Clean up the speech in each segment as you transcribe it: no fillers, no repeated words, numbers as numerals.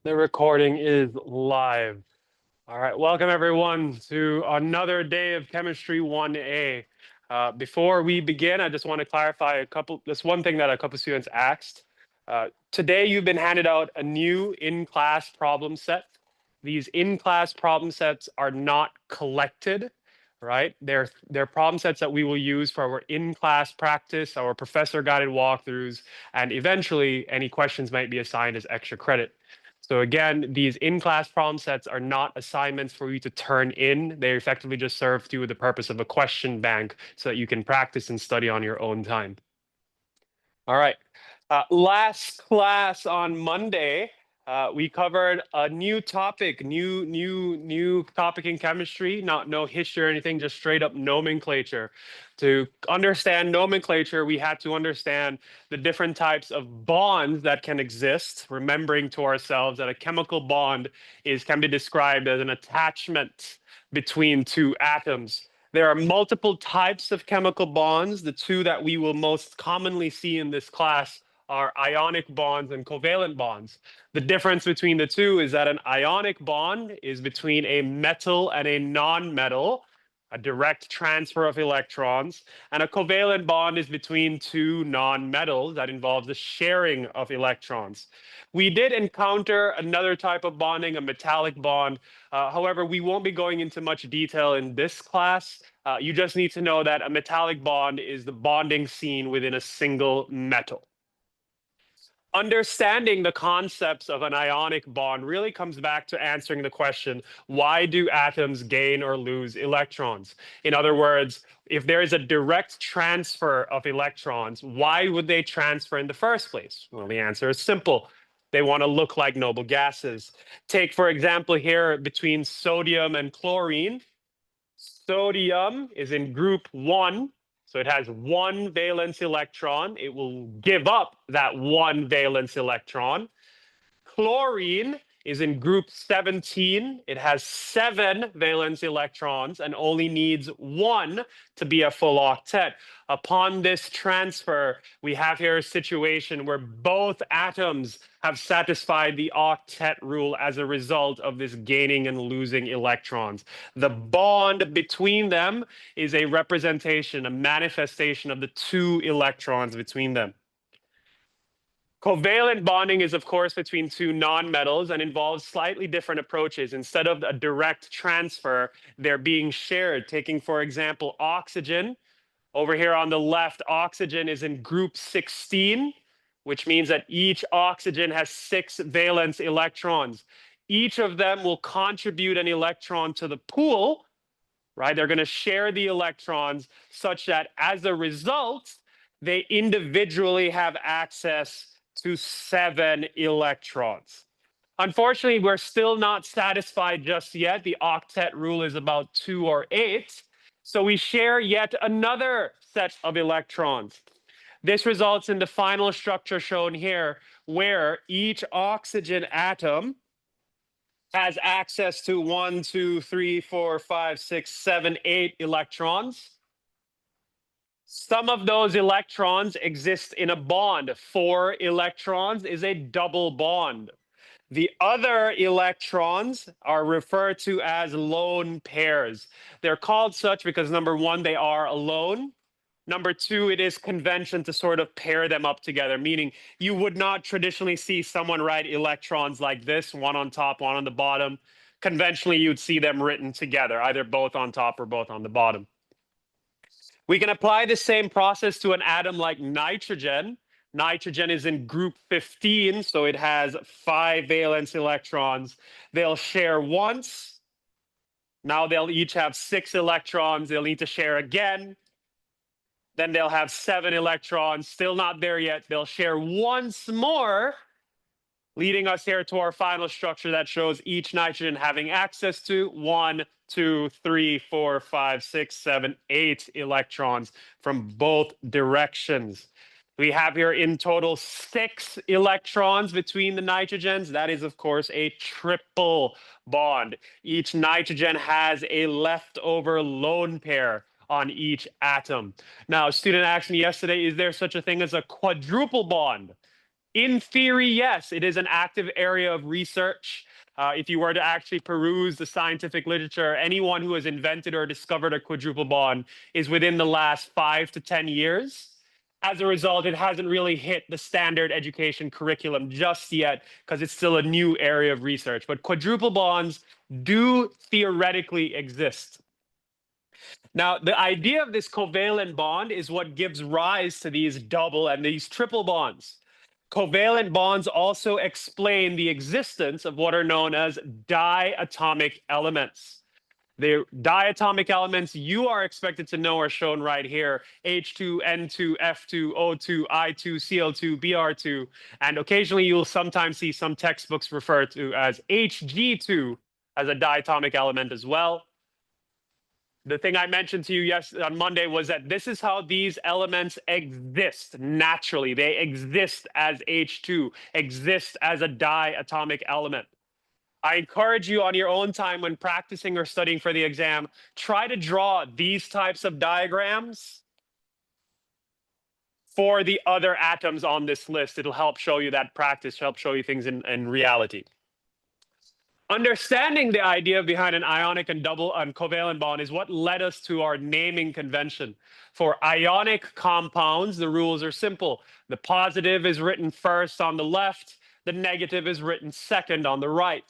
The recording is live. All right, welcome everyone to another day of Chemistry 1A. Before we begin, I just want to clarify this one thing that a couple students asked. Today, you've been handed out a new in-class problem set. These in-class problem sets are not collected, right? They're problem sets that we will use for our in-class practice, our professor-guided walkthroughs, and eventually any questions might be assigned as extra credit. So again, these in-class problem sets are not assignments for you to turn in. They effectively just serve you with the purpose of a question bank so that you can practice and study on your own time. All right. Last class on Monday, we covered a new topic, new topic in chemistry, no history or anything, just straight up nomenclature. To understand nomenclature, we had to understand the different types of bonds that can exist, remembering to ourselves that a chemical bond can be described as an attachment between two atoms. There are multiple types of chemical bonds. The two that we will most commonly see in this class are ionic bonds and covalent bonds. The difference between the two is that an ionic bond is between a metal and a non-metal, a direct transfer of electrons, and a covalent bond is between two non-metals that involves the sharing of electrons. We did encounter another type of bonding, a metallic bond. However, we won't be going into much detail in this class. You just need to know that a metallic bond is the bonding seen within a single metal. Understanding the concepts of an ionic bond really comes back to answering the question, why do atoms gain or lose electrons? In other words, if there is a direct transfer of electrons, why would they transfer in the first place? Well, the answer is simple. They want to look like noble gases. Take, for example, here between sodium and chlorine. Sodium is in group 1, so it has one valence electron. It will give up that one valence electron. Chlorine is in group 17. It has 7 valence electrons and only needs 1 to be a full octet. Upon this transfer, we have here a situation where both atoms have satisfied the octet rule as a result of this gaining and losing electrons. The bond between them is a representation, a manifestation of the 2 electrons between them. Covalent bonding is, of course, between two nonmetals and involves slightly different approaches. Instead of a direct transfer, they're being shared. Taking, for example, oxygen. Over here on the left, oxygen is in group 16, which means that each oxygen has 6 valence electrons. Each of them will contribute an electron to the pool, right? They're going to share the electrons such that as a result, they individually have access to 7 electrons. Unfortunately, we're still not satisfied just yet. The octet rule is about 2 or 8. So we share yet another set of electrons. This results in the final structure shown here, where each oxygen atom has access to 1, 2, 3, 4, 5, 6, 7, 8 electrons. Some of those electrons exist in a bond. 4 electrons is a double bond. The other electrons are referred to as lone pairs. They're called such because number one, they are alone. Number two, it is convention to sort of pair them up together, meaning you would not traditionally see someone write electrons like this, one on top, one on the bottom. Conventionally, you'd see them written together, either both on top or both on the bottom. We can apply the same process to an atom like nitrogen. Nitrogen is in group 15, so it has 5 valence electrons. They'll share once. Now they'll each have 6 electrons. They'll need to share again. Then they'll have 7 electrons. Still not there yet. They'll share once more, leading us here to our final structure that shows each nitrogen having access to 1, 2, 3, 4, 5, 6, 7, 8 electrons from both directions. We have here in total 6 electrons between the nitrogens. That is, of course, a triple bond. Each nitrogen has a leftover lone pair on each atom. Now, a student asked me yesterday, is there such a thing as a quadruple bond? In theory, yes, it is an active area of research. If you were to actually peruse the scientific literature, anyone who has invented or discovered a quadruple bond is within the last 5 to 10 years. As a result, it hasn't really hit the standard education curriculum just yet because it's still a new area of research. But quadruple bonds do theoretically exist. Now, the idea of this covalent bond is what gives rise to these double and these triple bonds. Covalent bonds also explain the existence of what are known as diatomic elements. The diatomic elements you are expected to know are shown right here: H2, N2, F2, O2, I2, Cl2, Br2, and occasionally you'll sometimes see some textbooks refer to as Hg2 as a diatomic element as well. The thing I mentioned to you on Monday was that this is how these elements exist naturally. They exist as H2, exist as a diatomic element. I encourage you on your own time when practicing or studying for the exam, try to draw these types of diagrams for the other atoms on this list. It'll help show you that practice, help show you things in reality. Understanding the idea behind an ionic and double and covalent bond is what led us to our naming convention. For ionic compounds, the rules are simple. The positive is written first on the left, the negative is written second on the right.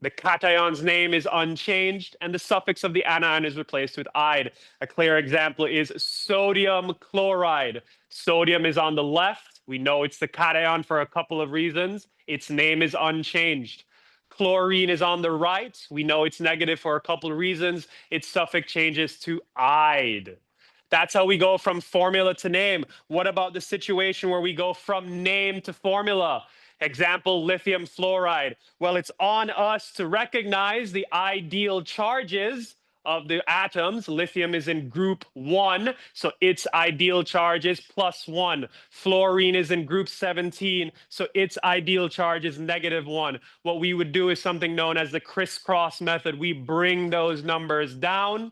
The cation's name is unchanged, and the suffix of the anion is replaced with "ide." A clear example is sodium chloride. Sodium is on the left. We know it's the cation for a couple of reasons. Its name is unchanged. Chlorine is on the right. We know it's negative for a couple of reasons. Its suffix changes to "ide." That's how we go from formula to name. What about the situation where we go from name to formula? Example, lithium fluoride. Well, it's on us to recognize the ideal charges of the atoms. Lithium is in group 1, so its ideal charge is +1. Fluorine is in group 17, so its ideal charge is -1. What we would do is something known as the crisscross method. We bring those numbers down.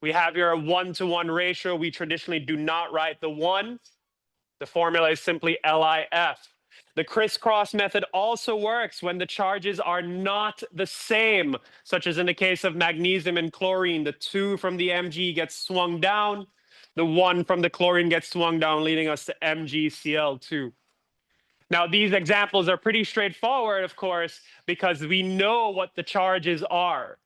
We have here a 1-to-1 ratio. We traditionally do not write the 1. The formula is simply LiF. The crisscross method also works when the charges are not the same, such as in the case of magnesium and chlorine. The 2 from the Mg gets swung down. The 1 from the chlorine gets swung down, leading us to MgCl2. Now, these examples are pretty straightforward, of course, because we know what the charges are.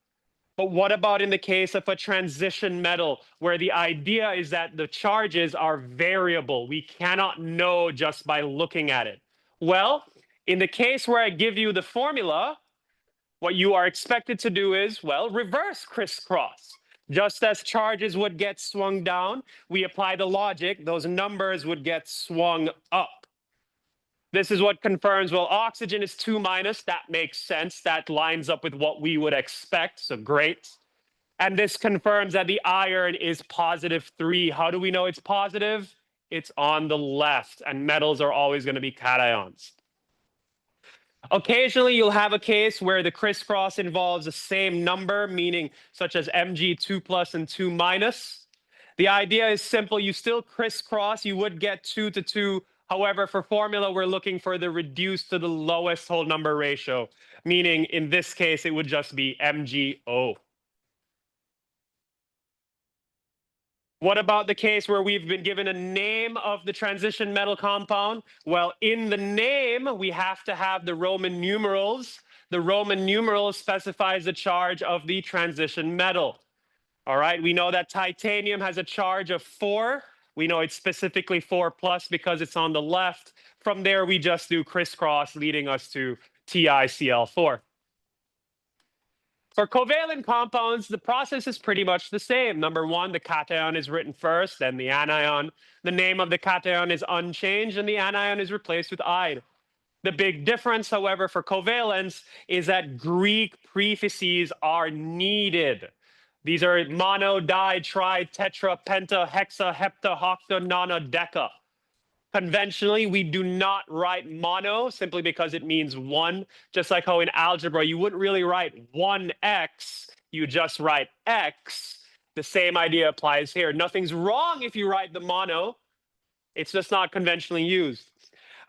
But what about in the case of a transition metal, where the idea is that the charges are variable? We cannot know just by looking at it. Well, in the case where I give you the formula, what you are expected to do is, well, reverse crisscross. Just as charges would get swung down, we apply the logic, those numbers would get swung up. This is what confirms, well, oxygen is 2-. That makes sense. That lines up with what we would expect, so great. And this confirms that the iron is +3. How do we know it's positive? It's on the left, and metals are always going to be cations. Occasionally, you'll have a case where the crisscross involves the same number, meaning such as Mg 2+ and 2-. The idea is simple. You still crisscross. You would get 2 to 2. However, for formula, we're looking for the reduced to the lowest whole number ratio, meaning in this case, it would just be MgO. What about the case where we've been given a name of the transition metal compound? Well, in the name, we have to have the Roman numerals. The Roman numeral specifies the charge of the transition metal. All right, we know that titanium has a charge of 4. We know it's specifically 4+ because it's on the left. From there, we just do crisscross, leading us to TiCl4. For covalent compounds, the process is pretty much the same. Number 1, the cation is written first, then the anion. The name of the cation is unchanged, and the anion is replaced with "ide." The big difference, however, for covalence is that Greek prefixes are needed. These are mono, di, tri, tetra, penta, hexa, hepta, octa, nona, deca. Conventionally, we do not write mono simply because it means 1. Just like how in algebra, you wouldn't really write 1x, you just write x. The same idea applies here. Nothing's wrong if you write the mono. It's just not conventionally used.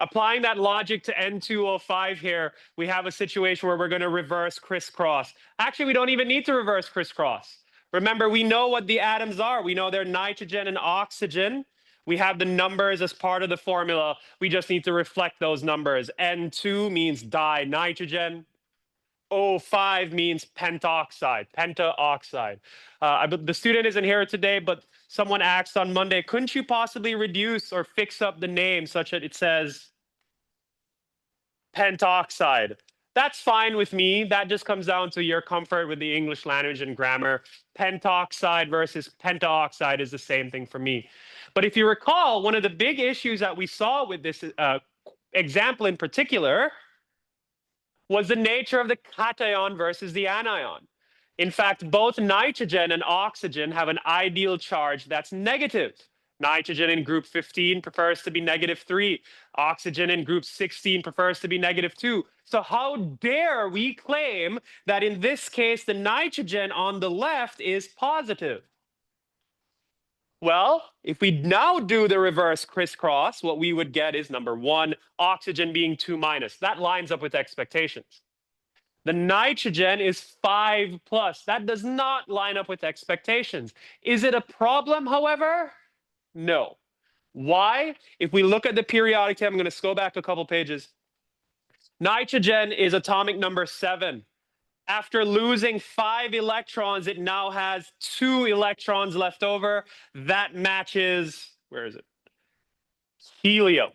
Applying that logic to N2O5 here, we have a situation where we're going to reverse crisscross. Actually, we don't even need to reverse crisscross. Remember, we know what the atoms are. We know they're nitrogen and oxygen. We have the numbers as part of the formula. We just need to reflect those numbers. N2 means dinitrogen. O5 means pentaoxide. The student isn't here today, but someone asked on Monday, couldn't you possibly reduce or fix up the name such that it says pentoxide? That's fine with me. That just comes down to your comfort with the English language and grammar. Pentoxide versus pentaoxide is the same thing for me. But if you recall, one of the big issues that we saw with this example in particular was the nature of the cation versus the anion. In fact, both nitrogen and oxygen have an ideal charge that's negative. Nitrogen in group 15 prefers to be -3. Oxygen in group 16 prefers to be -2. So how dare we claim that in this case, the nitrogen on the left is positive? Well, if we now do the reverse crisscross, what we would get is number 1, oxygen being 2-. That lines up with expectations. The nitrogen is 5+. That does not line up with expectations. Is it a problem, however? No. Why? If we look at the periodic table, I'm going to scroll back a couple pages. Nitrogen is atomic number 7. After losing 5 electrons, it now has 2 electrons left over. That matches, where is it? Helium.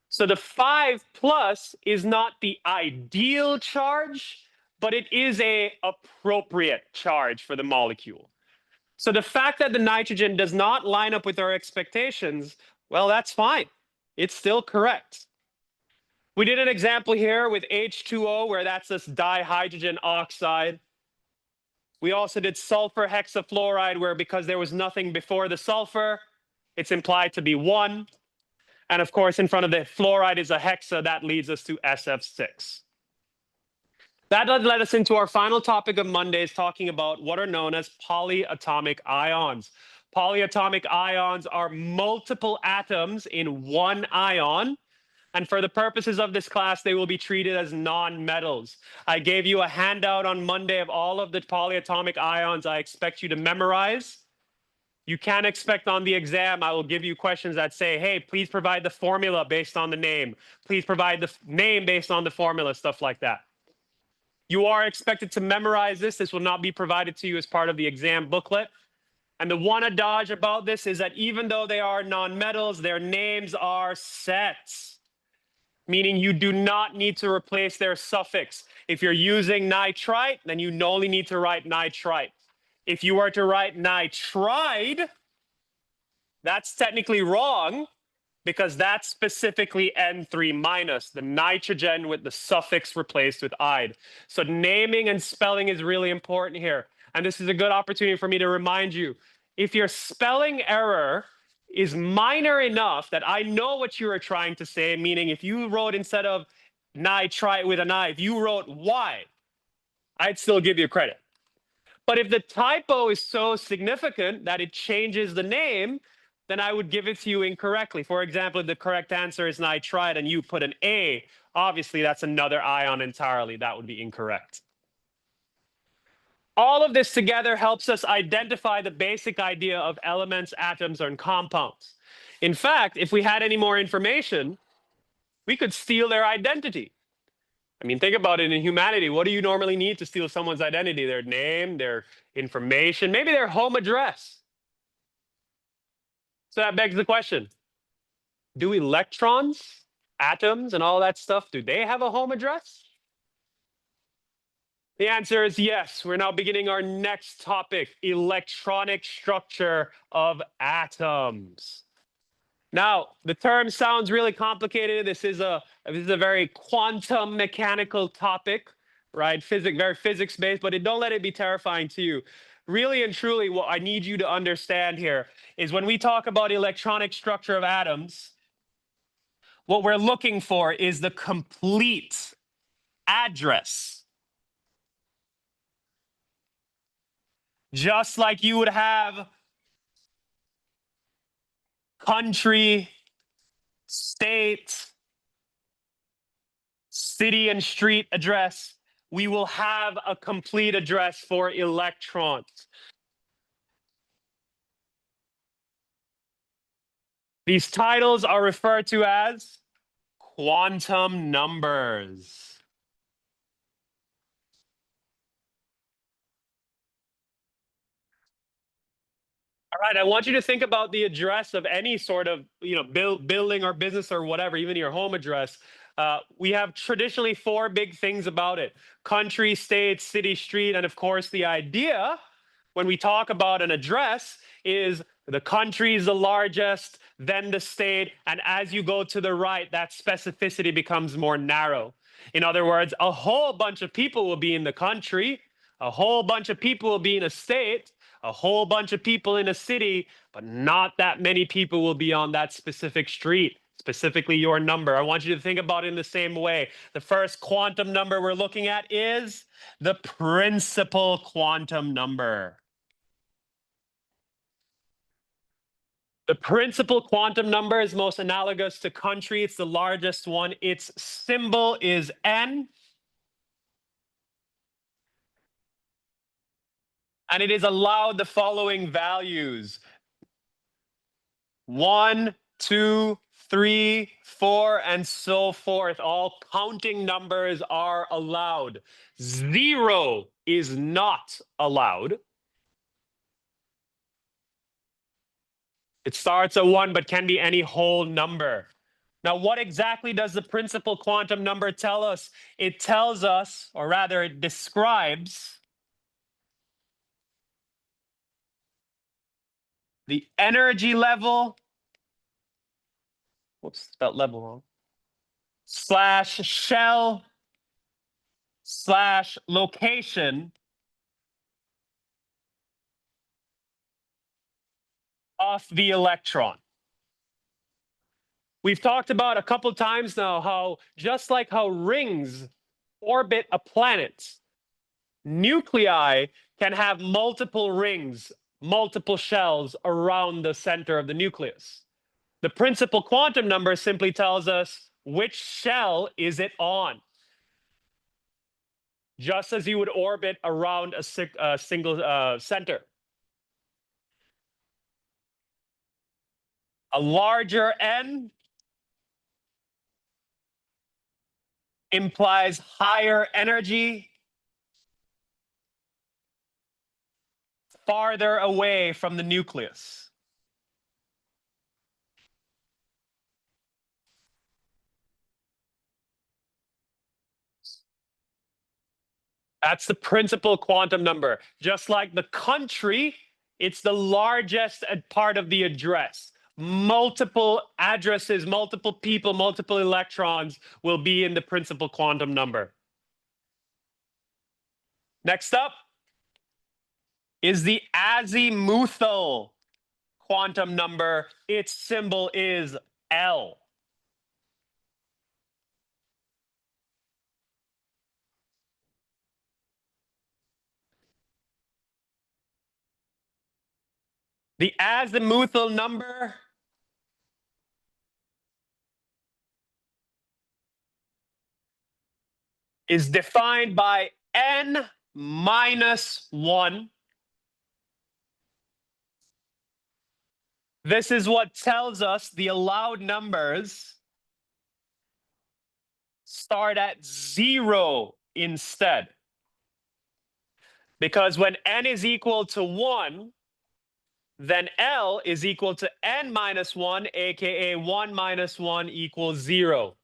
So the 5+ is not the ideal charge, but it is an appropriate charge for the molecule. So the fact that the nitrogen does not line up with our expectations, well, that's fine. It's still correct. We did an example here with H2O, where that's this dihydrogen oxide. We also did sulfur hexafluoride, where because there was nothing before the sulfur, it's implied to be 1. And of course, in front of the fluoride is a hexa. That leads us to SF6. That led us into our final topic of Mondays, talking about what are known as polyatomic ions. Polyatomic ions are multiple atoms in one ion. And for the purposes of this class, they will be treated as non-metals. I gave you a handout on Monday of all of the polyatomic ions I expect you to memorize. You can expect on the exam, I will give you questions that say, hey, please provide the formula based on the name. Please provide the name based on the formula, stuff like that. You are expected to memorize this. This will not be provided to you as part of the exam booklet. And the one adage about this is that even though they are non-metals, their names are sets, meaning you do not need to replace their suffix. If you're using nitrite, then you only need to write nitrite. If you were to write nitride, that's technically wrong because that's specifically N3-, the nitrogen with the suffix replaced with "-ide". So naming and spelling is really important here. And this is a good opportunity for me to remind you, if your spelling error is minor enough that I know what you are trying to say, meaning if you wrote instead of nitrite with an I, if you wrote Y, I'd still give you credit. But if the typo is so significant that it changes the name, then I would give it to you incorrectly. For example, if the correct answer is nitrite and you put an A, obviously that's another ion entirely. That would be incorrect. All of this together helps us identify the basic idea of elements, atoms, and compounds. In fact, if we had any more information, we could steal their identity. I mean, think about it in humanity. What do you normally need to steal someone's identity? Their name, their information, maybe their home address. So that begs the question, do electrons, atoms, and all that stuff, do they have a home address? The answer is yes. We're now beginning our next topic, electronic structure of atoms. Now, the term sounds really complicated. This is a very quantum mechanical topic, right? Very physics-based, but don't let it be terrifying to you. Really and truly, what I need you to understand here is when we talk about electronic structure of atoms, what we're looking for is the complete address. Just like you would have country, state, city and street address, we will have a complete address for electrons. These titles are referred to as quantum numbers. All right, I want you to think about the address of any sort of, building or business or whatever, even your home address. We have traditionally four big things about it: country, state, city, street, and of course, the idea when we talk about an address is the country is the largest, then the state, and as you go to the right, that specificity becomes more narrow. In other words, a whole bunch of people will be in the country, a whole bunch of people will be in a state, a whole bunch of people in a city, but not that many people will be on that specific street, specifically your number. I want you to think about it in the same way. The first quantum number we're looking at is the principal quantum number. The principal quantum number is most analogous to country. It's the largest one. Its symbol is N. And it is allowed the following values: 1, 2, 3, 4, and so forth. All counting numbers are allowed. 0 is not allowed. It starts at 1, but can be any whole number. Now, what exactly does the principal quantum number tell us? It tells us, or rather, it describes the energy level. Whoops, spelled level wrong. Slash shell slash location of the electron. We've talked about a couple times now how, just like how rings orbit a planet, nuclei can have multiple rings, multiple shells around the center of the nucleus. The principal quantum number simply tells us which shell is it on. Just as you would orbit around a single center. A larger N implies higher energy, farther away from the nucleus. That's the principal quantum number. Just like the country, it's the largest part of the address. Multiple addresses, multiple people, multiple electrons will be in the principal quantum number. Next up is the azimuthal quantum number. Its symbol is L. The azimuthal number is defined by n minus 1. This is what tells us the allowed numbers start at 0 instead. Because when n is equal to 1, then L is equal to n minus 1, aka 1 minus 1 equals 0.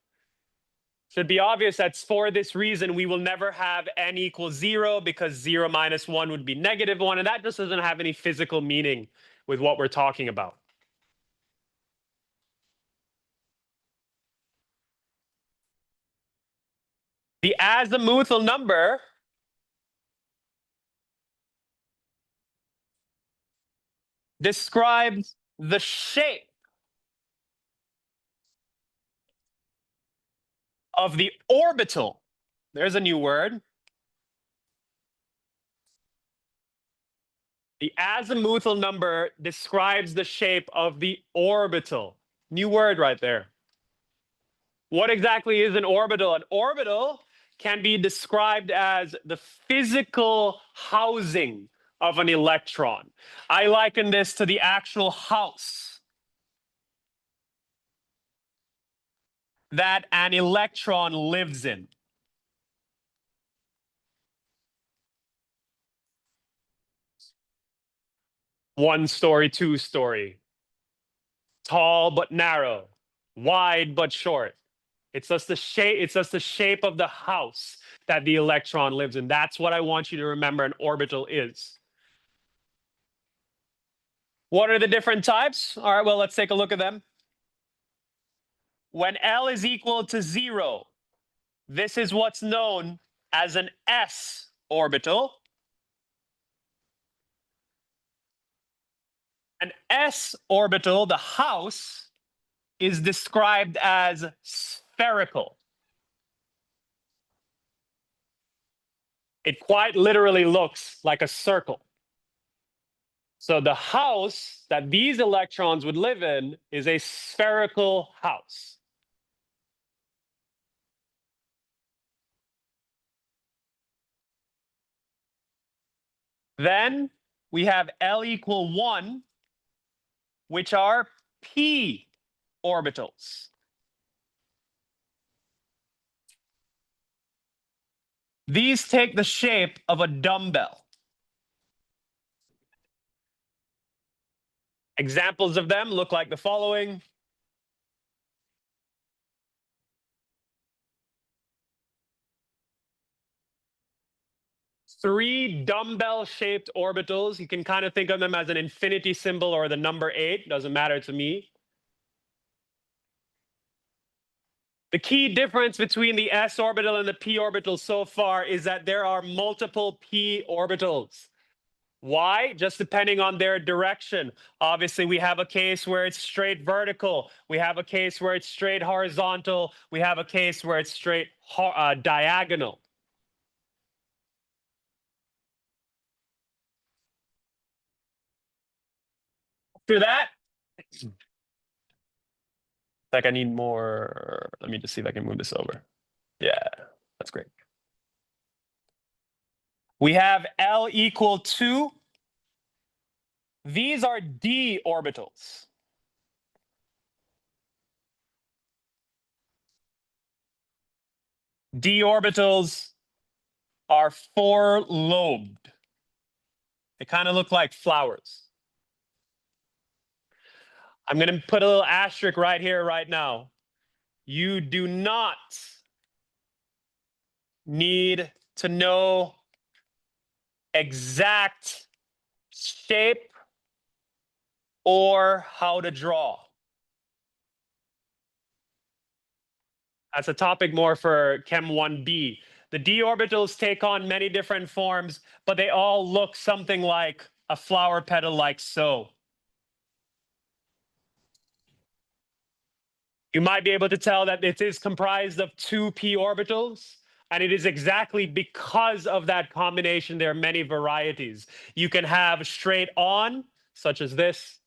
Should be obvious that for this reason, we will never have n equals 0, because 0 minus 1 would be negative 1, and that just doesn't have any physical meaning with what we're talking about. The azimuthal number describes the shape of the orbital. There's a new word. The azimuthal number describes the shape of the orbital. New word right there. What exactly is an orbital? An orbital can be described as the physical housing of an electron. I liken this to the actual house that an electron lives in. One story, two story, tall but narrow, wide but short. It's just the shape, it's just the shape of the house that the electron lives in. That's what I want you to remember an orbital is. What are the different types? All right, well, let's take a look at them. When L is equal to 0, this is what's known as an s orbital. An s orbital, the house, is described as spherical. It quite literally looks like a circle. So the house that these electrons would live in is a spherical house. Then we have L equal 1, which are p orbitals. These take the shape of a dumbbell. Examples of them look like the following. Three dumbbell-shaped orbitals. You can kind of think of them as an infinity symbol or the number 8. Doesn't matter to me. The key difference between the s orbital and the p orbital so far is that there are multiple p orbitals. Why? Just depending on their direction. Obviously, we have a case where it's straight vertical. We have a case where it's straight horizontal. We have a case where it's straight diagonal. After that, like I need more. Let me just see if I can move this over. Yeah, that's great. We have L equal 2. These are d orbitals. D orbitals are 4-lobed. They kind of look like flowers. I'm going to put a little asterisk right here, right now. You do not need to know exact shape or how to draw. That's a topic more for Chem 1B. The d orbitals take on many different forms, but they all look something like a flower petal, like so. You might be able to tell that it is comprised of 2 p orbitals, and it is exactly because of that combination. There are many varieties. You can have straight on, such as this.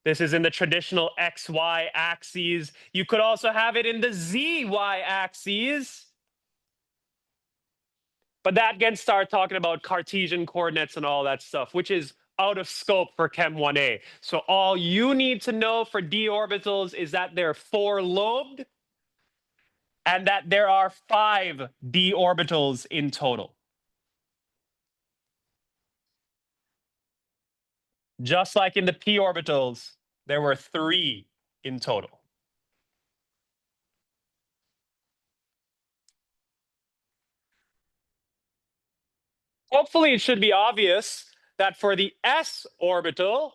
This is in the traditional XY axes. You could also have it in the ZY axes. But that gets start talking about Cartesian coordinates and all that stuff, which is out of scope for Chem 1A. So all you need to know for d orbitals is that they're 4-lobed and that there are 5 d orbitals in total. Just like in the p orbitals, there were 3 in total. Hopefully, it should be obvious that for the s orbital,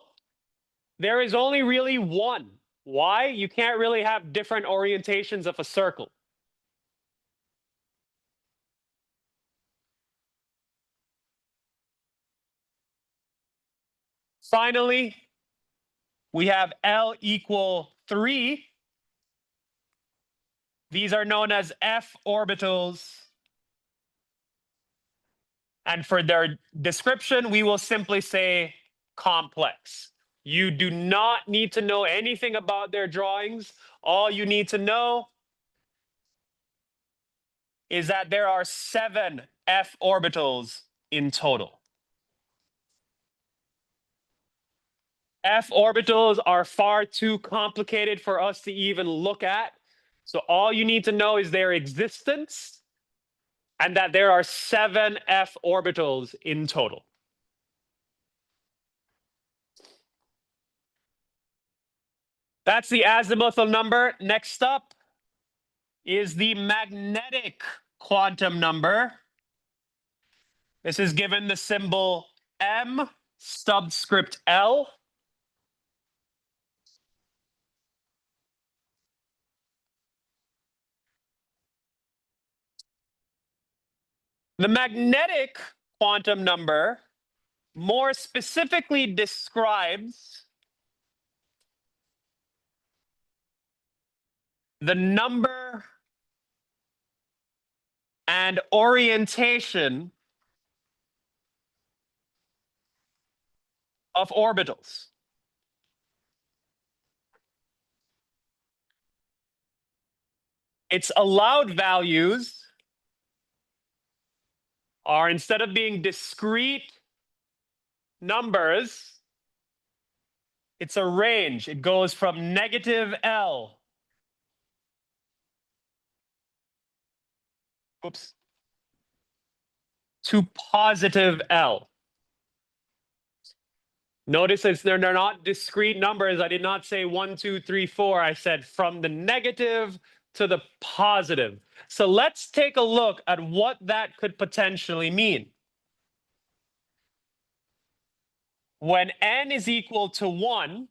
there is only really 1. Why? You can't really have different orientations of a circle. Finally, we have L equal 3. These are known as f orbitals. And for their description, we will simply say complex. You do not need to know anything about their drawings. All you need to know is that there are 7 f orbitals in total. F orbitals are far too complicated for us to even look at. So all you need to know is their existence and that there are 7 f orbitals in total. That's the azimuthal number. Next up is the magnetic quantum number. This is given the symbol M subscript L. The magnetic quantum number more specifically describes the number and orientation of orbitals. Its allowed values are, instead of being discrete numbers, it's a range. It goes from negative L, to positive L. Notice they're not discrete numbers. I did not say 1, 2, 3, 4. I said from the negative to the positive. So let's take a look at what that could potentially mean. When n is equal to 1,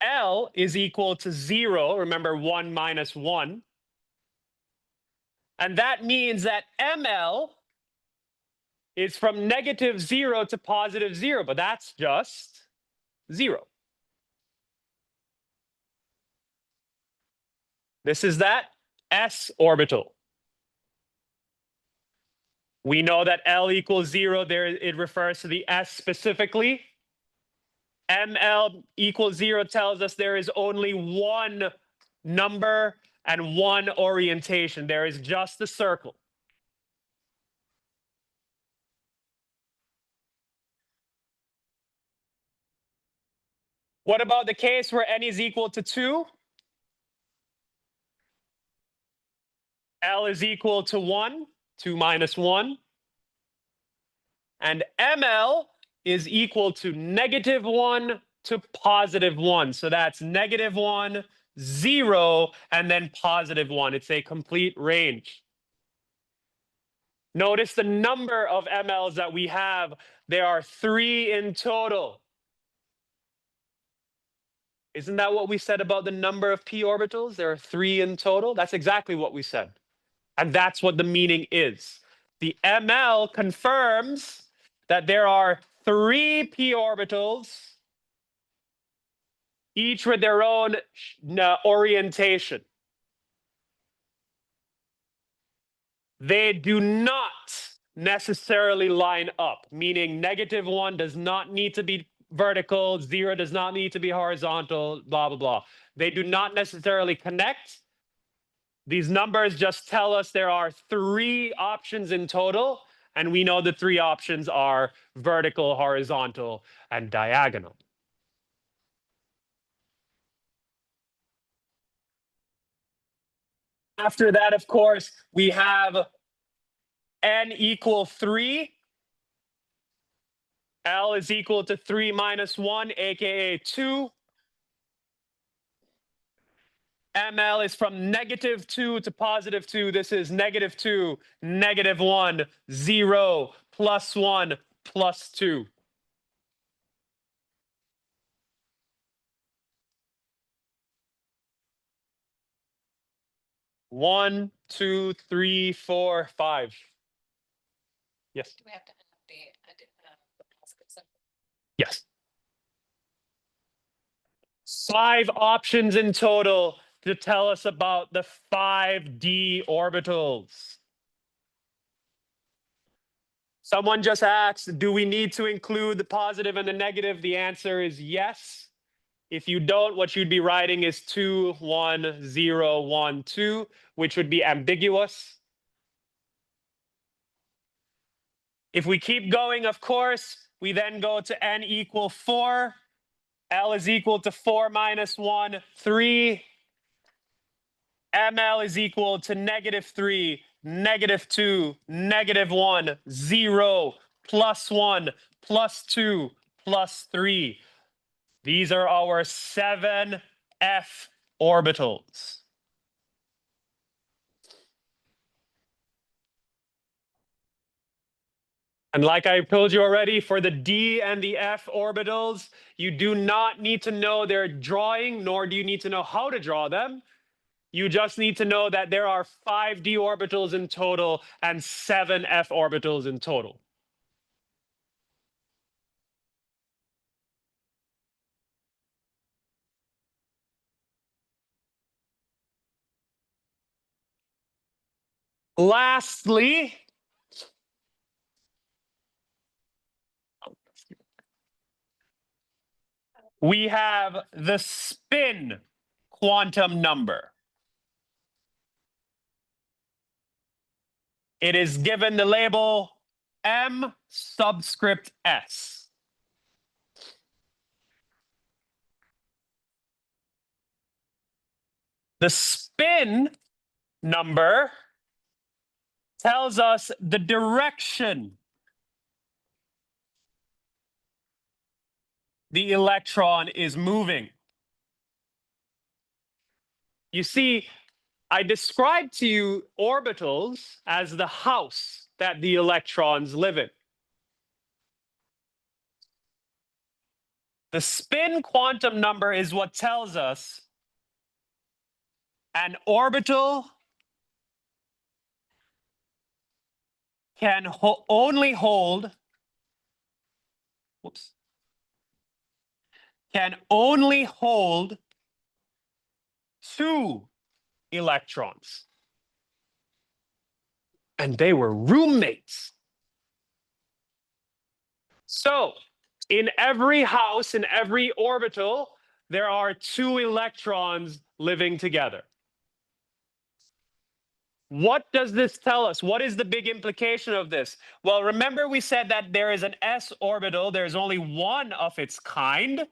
L is equal to 0. Remember, 1 minus 1. And that means that ML is from negative 0 to positive 0, but that's just 0. This is that s orbital. We know that L equals 0. There, it refers to the s specifically. ML equals 0 tells us there is only one number and one orientation. There is just the circle. What about the case where n is equal to 2? L is equal to 1, 2 minus 1. And ML is equal to negative 1 to positive 1. So that's negative 1, 0, and then positive 1. It's a complete range. Notice the number of MLs that we have. There are 3 in total. Isn't that what we said about the number of p orbitals? There are 3 in total. That's exactly what we said. And that's what the meaning is. The ML confirms that there are 3 p orbitals, each with their own orientation. They do not necessarily line up, meaning negative 1 does not need to be vertical, 0 does not need to be horizontal, blah, blah, blah. They do not necessarily connect. These numbers just tell us there are 3 options in total, and we know the 3 options are vertical, horizontal, and diagonal. After that, of course, we have n equal 3. L is equal to 3 minus 1, aka 2. ML is from negative 2 to positive 2. This is negative 2, negative 1, 0, plus 1, plus 2. One, two, three, four, 5. Yes. Do we have to update? Yes. 5 options in total to tell us about the 5d orbitals. Someone just asked, do we need to include the positive and the negative? The answer is yes. If you don't, what you'd be writing is 2, 1, 0, 1, 2, which would be ambiguous. If we keep going, of course, we then go to n equal 4. L is equal to 4 minus 1, 3. ML is equal to -3, -2, -1, 0, +1, +2, +3. These are our 7 f orbitals. And like I told you already, for the d and the f orbitals, you do not need to know their drawing, nor do you need to know how to draw them. You just need to know that there are 5 d orbitals in total and 7 f orbitals in total. Lastly, we have the spin quantum number. It is given the label m subscript s. The spin number tells us the direction the electron is moving. You see, I described to you orbitals as the house that the electrons live in. The spin quantum number is what tells us an orbital can only hold, can only hold 2 electrons. And they were roommates. So in every house, in every orbital, there are 2 electrons living together. What does this tell us? What is the big implication of this? Well, remember we said that there is an s orbital. There's only one of its kind.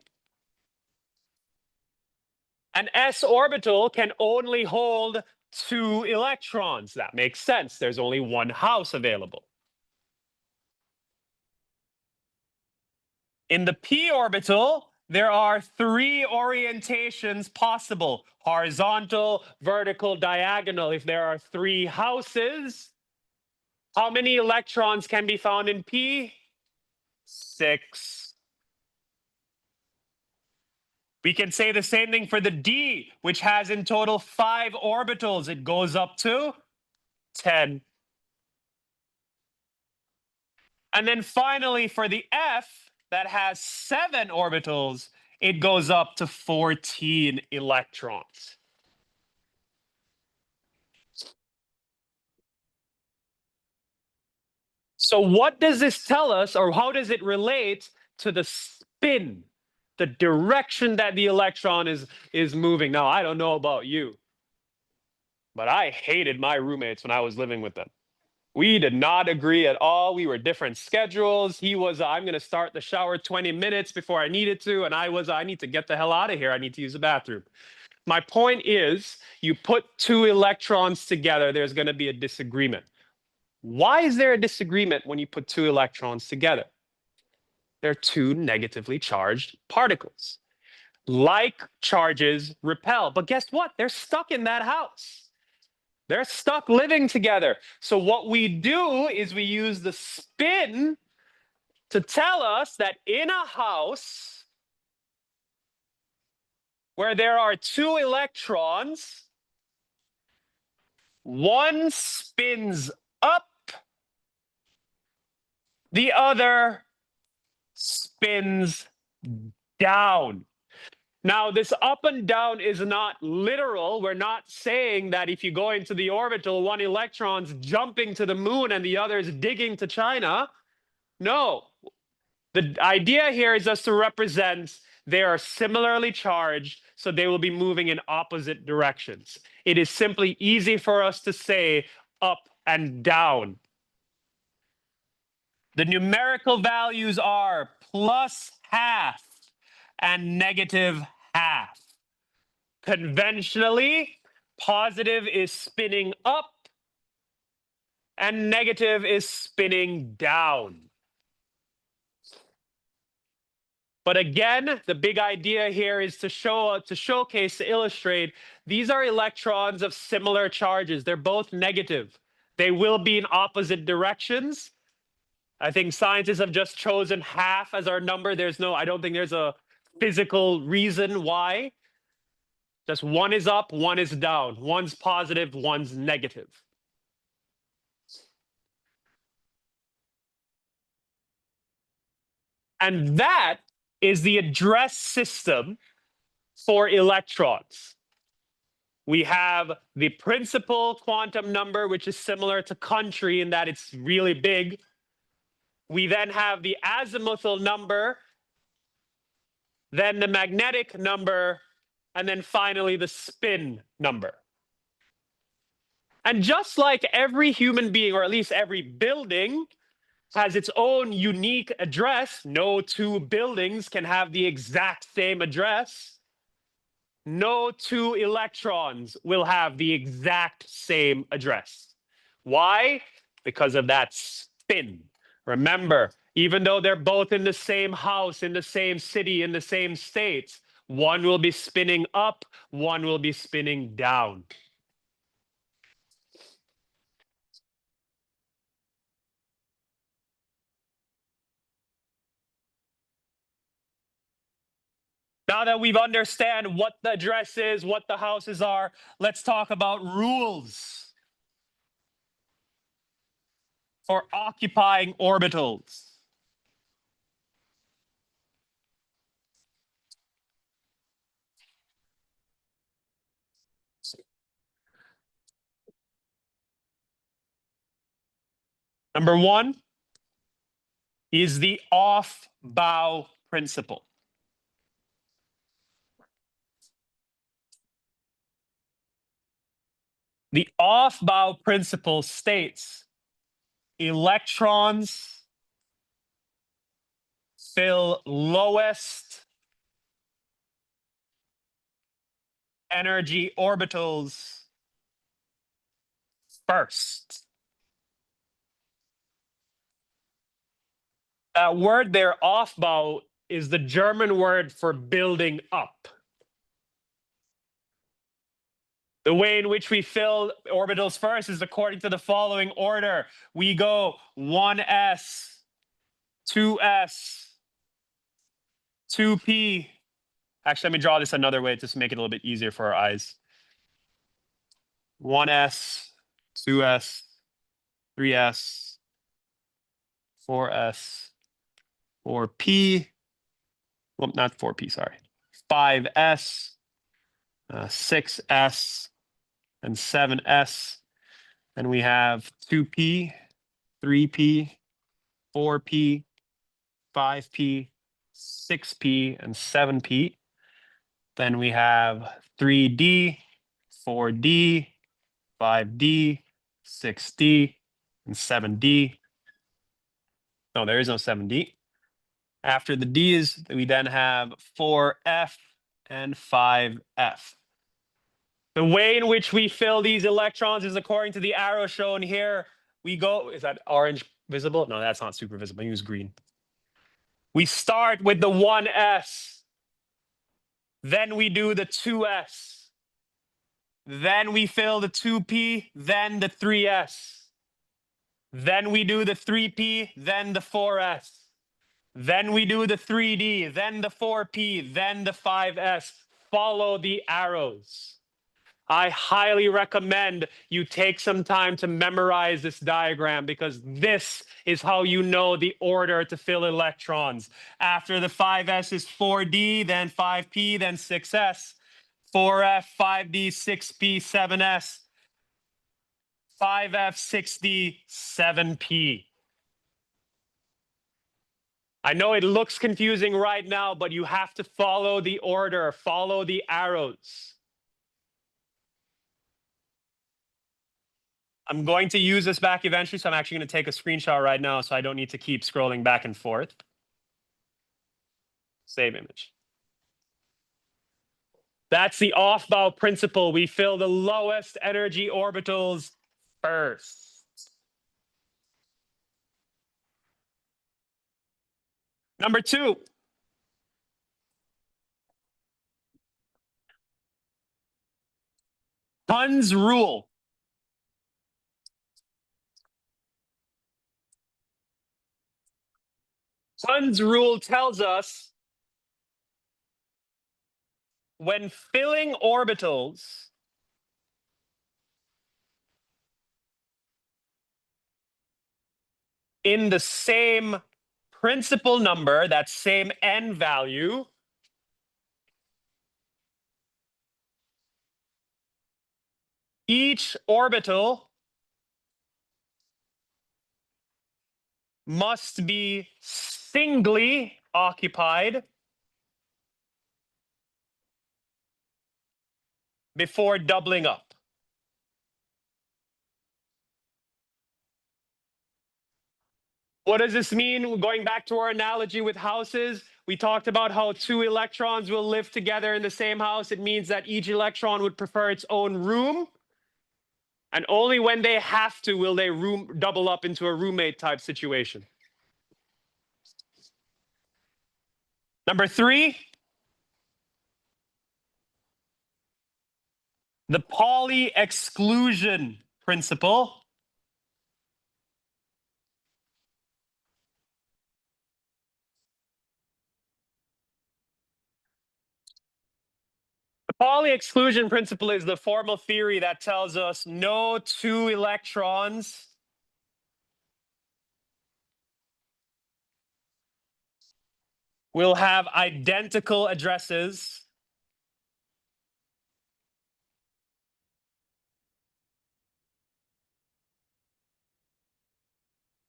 An s orbital can only hold 2 electrons. That makes sense. There's only one house available. In the p orbital, there are 3 orientations possible: horizontal, vertical, diagonal. If there are 3 houses, how many electrons can be found in p? 6. We can say the same thing for the d, which has in total 5 orbitals. It goes up to 10. And then finally, for the f, that has 7 orbitals, it goes up to 14 electrons. So what does this tell us, or how does it relate to the spin, the direction that the electron is moving? Now, I don't know about you, but I hated my roommates when I was living with them. We did not agree at all. We were different schedules. He was, I'm going to start the shower 20 minutes before I needed to. And I was, I need to get the hell out of here. I need to use the bathroom. My point is, you put 2 electrons together, there's going to be a disagreement. Why is there a disagreement when you put 2 electrons together? They're 2 negatively charged particles. Like charges repel. But guess what? They're stuck in that house. They're stuck living together. So what we do is we use the spin to tell us that in a house where there are 2 electrons, one spins up, the other spins down. Now, this up and down is not literal. We're not saying that if you go into the orbital, one electron's jumping to the moon and the other is digging to China. No. The idea here is just to represent They are similarly charged, so they will be moving in opposite directions. It is simply easy for us to say up and down. The numerical values are plus half and negative half. Conventionally, positive is spinning up and negative is spinning down. But again, the big idea here is to showcase, to illustrate, these are electrons of similar charges. They're both negative. They will be in opposite directions. I think scientists have just chosen half as our number. I don't think there's a physical reason why. Just one is up, one is down. One's positive, one's negative. And that is the address system for electrons. We have the principal quantum number, which is similar to country in that it's really big. We then have the azimuthal number, then the magnetic number, and then finally the spin number. And just like every human being, or at least every building, has its own unique address, no two buildings can have the exact same address. No two electrons will have the exact same address. Why? Because of that spin. Remember, even though they're both in the same house, in the same city, in the same state, one will be spinning up, one will be spinning down. Now that we've understand what the address is, what the houses are, let's talk about rules for occupying orbitals. Number one is the off-bow principle. The off-bow principle states electrons fill lowest energy orbitals first. That word there, Aufbau, is the German word for building up. The way in which we fill orbitals first is according to the following order. We go 1s, 2s, 2p. Actually, let me draw this another way just to make it a little bit easier for our eyes. 1s, 2s, 3s, 4s, 4p. Well, not 4p, sorry. 5s, 6s, and 7s. Then we have 2p, 3p, 4p, 5p, 6p, and 7p. Then we have 3d, 4d, 5d, 6d, and 7d. No, there is no 7d. After the d's, we then have 4f and 5f. The way in which we fill these electrons is according to the arrow shown here. We go, is that orange visible? No, that's not super visible. Use green. We start with the 1s. Then we do the 2s. Then we fill the 2p, then the 3s. Then we do the 3p, then the 4s. Then we do the 3d, then the 4p, then the 5s. Follow the arrows. I highly recommend you take some time to memorize this diagram because this is how you know the order to fill electrons. After the 5s is 4d, then 5p, then 6s, 4f, 5d, 6p, 7s, 5f, 6d, 7p. I know it looks confusing right now, but you have to follow the order, follow the arrows. I'm going to use this back eventually, so I'm actually going to take a screenshot right now so I don't need to keep scrolling back and forth. Save image. That's the Aufbau principle. We fill the lowest energy orbitals first. Number 2. Hund's rule. Hund's rule tells us when filling orbitals in the same principal number, that same n value, each orbital must be singly occupied before doubling up. What does this mean? Going back to our analogy with houses, we talked about how 2 electrons will live together in the same house. It means that each electron would prefer its own room. And only when they have to will they double up into a roommate type situation. Number 3, the Pauli exclusion principle. The Pauli exclusion principle is the formal theory that tells us no 2 electrons will have identical addresses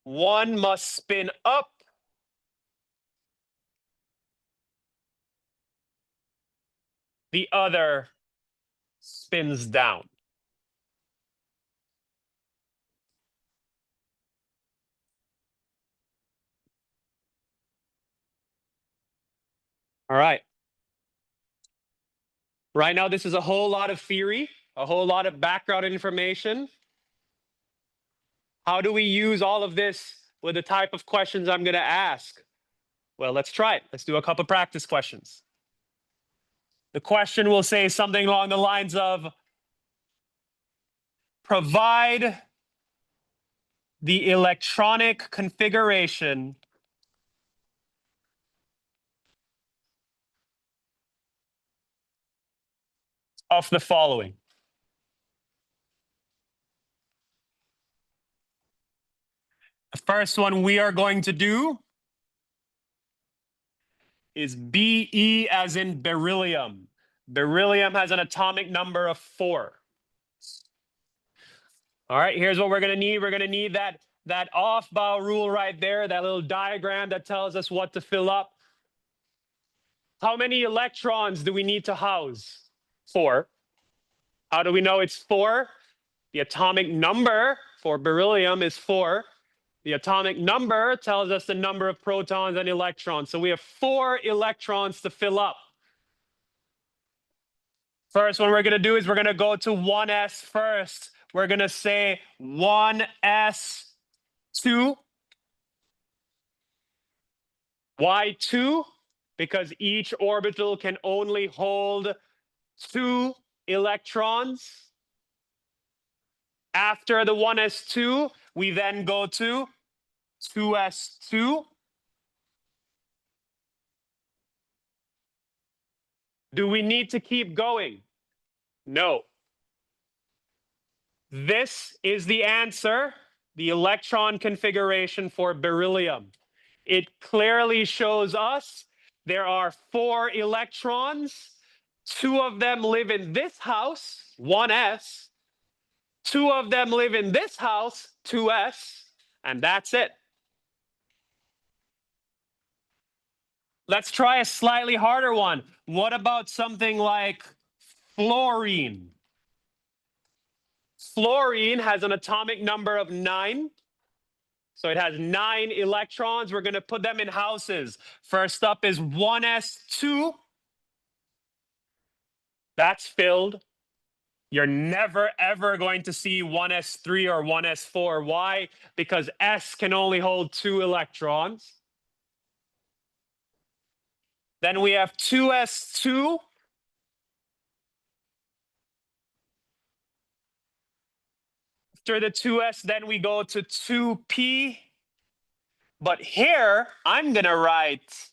one must spin up, the other spins down. All right. Right now, this is a whole lot of theory, a whole lot of background information. How do we use all of this with the type of questions I'm going to ask? Well, let's try it. Let's do a couple practice questions. The question will say something along the lines of, provide the electronic configuration of the following. The first one we are going to do is Be as in beryllium. Beryllium has an atomic number of 4. All right, here's what we're going to need. We're going to need that Aufbau rule right there, that little diagram that tells us what to fill up. How many electrons do we need to house? 4. How do we know it's 4? The atomic number for beryllium is 4. The atomic number tells us the number of protons and electrons. So we have 4 electrons to fill up. First one we're going to do is we're going to go to 1s first. We're going to say 1s2. Why 2? Because each orbital can only hold 2 electrons. After the 1s2, we then go to 2s2. Do we need to keep going? No. This is the answer, the electron configuration for beryllium. It clearly shows us there are 4 electrons. 2 of them live in this house, 1s. 2 of them live in this house, 2s. And that's it. Let's try a slightly harder one. What about something like fluorine? Fluorine has an atomic number of 9. So it has 9 electrons. We're going to put them in houses. First up is 1s2. That's filled. You're never, ever going to see 1s3 or 1s4. Why? Because S can only hold 2 electrons. Then we have 2s2. After the 2s, then we go to 2p. But here, I'm going to write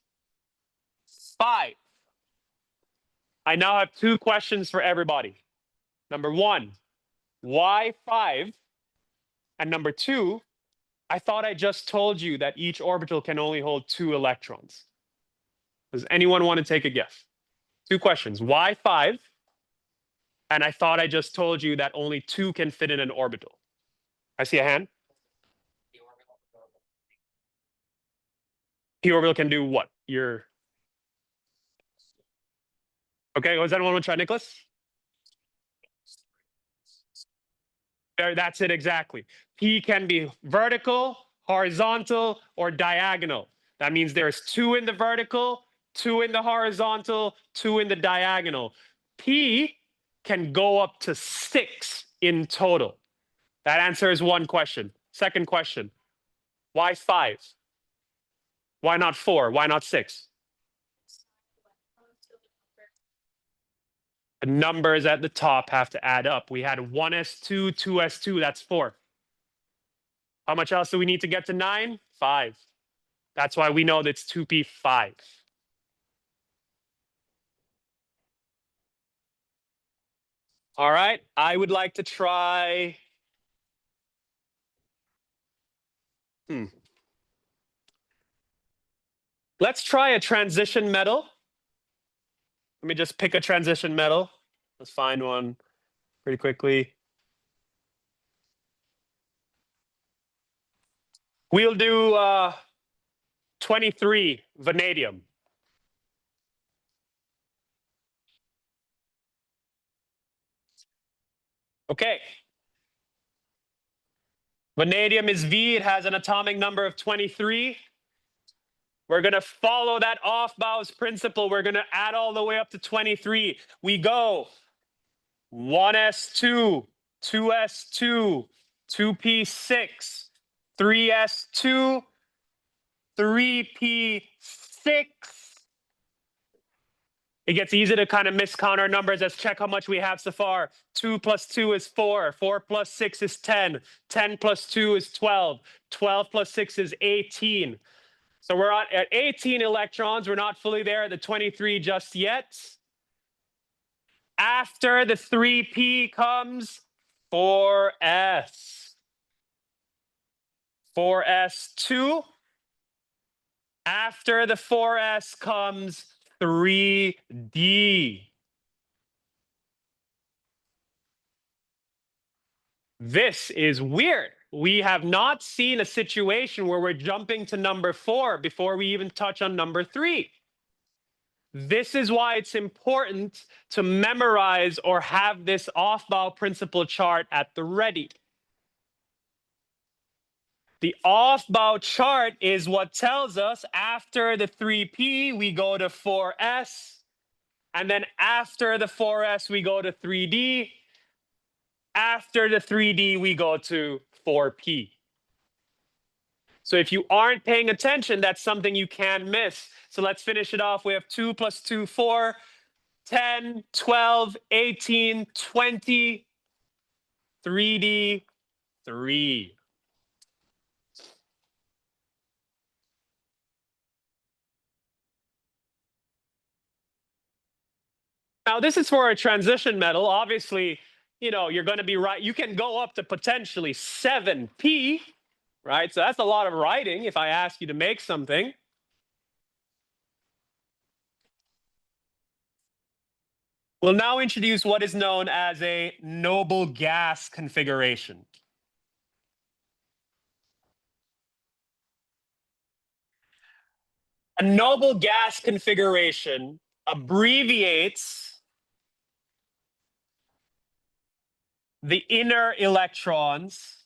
5. I now have 2 questions for everybody. Number 1, why 5? And number 2, I thought I just told you that each orbital can only hold 2 electrons. Does anyone want to take a guess? 2 questions. Why 5? And I thought I just told you that only 2 can fit in an orbital. I see a hand. P orbital can do what? Okay, was anyone want to try, Nicholas? That's it exactly. P can be vertical, horizontal, or diagonal. That means there's 2 in the vertical, 2 in the horizontal, 2 in the diagonal. P can go up to 6 in total. That answers one question. Second question, why 5? Why not 4? Why not 6? The numbers at the top have to add up. We had 1s2, 2s2, that's 4. How much else do we need to get to 9? 5. That's why we know that it's 2p5. All right, I would like to try. Let's try a transition metal. Let me just pick a transition metal. Let's find one pretty quickly. We'll do 23 vanadium. Okay. Vanadium is V. It has an atomic number of 23. We're going to follow that Aufbau's principle. We're going to add all the way up to 23. We go 1s2, 2s2, 2p6, 3s2, 3p6. It gets easy to kind of miscount our numbers. Let's check how much we have so far. 2 plus 2 is 4. 4 plus 6 is 10. 10 plus 2 is 12. 12 plus 6 is 18. So we're at 18 electrons. We're not fully there at the 23 just yet. After the 3p comes 4s. 4s2. After the 4s comes 3d. This is weird. We have not seen a situation where we're jumping to number 4 before we even touch on number 3. This is why it's important to memorize or have this Aufbau principle chart at the ready. The Aufbau chart is what tells us after the 3p, we go to 4s. And then after the 4s, we go to 3d. After the 3d, we go to 4p. So if you aren't paying attention, that's something you can miss. So let's finish it off. We have 2 plus 2, 4, 10, 12, 18, 20, 3d, 3. Now, this is for a transition metal. Obviously, you're going to be right. You can go up to potentially 7p, right? So that's a lot of writing if I ask you to make something. We'll now introduce what is known as a noble gas configuration. A noble gas configuration abbreviates the inner electrons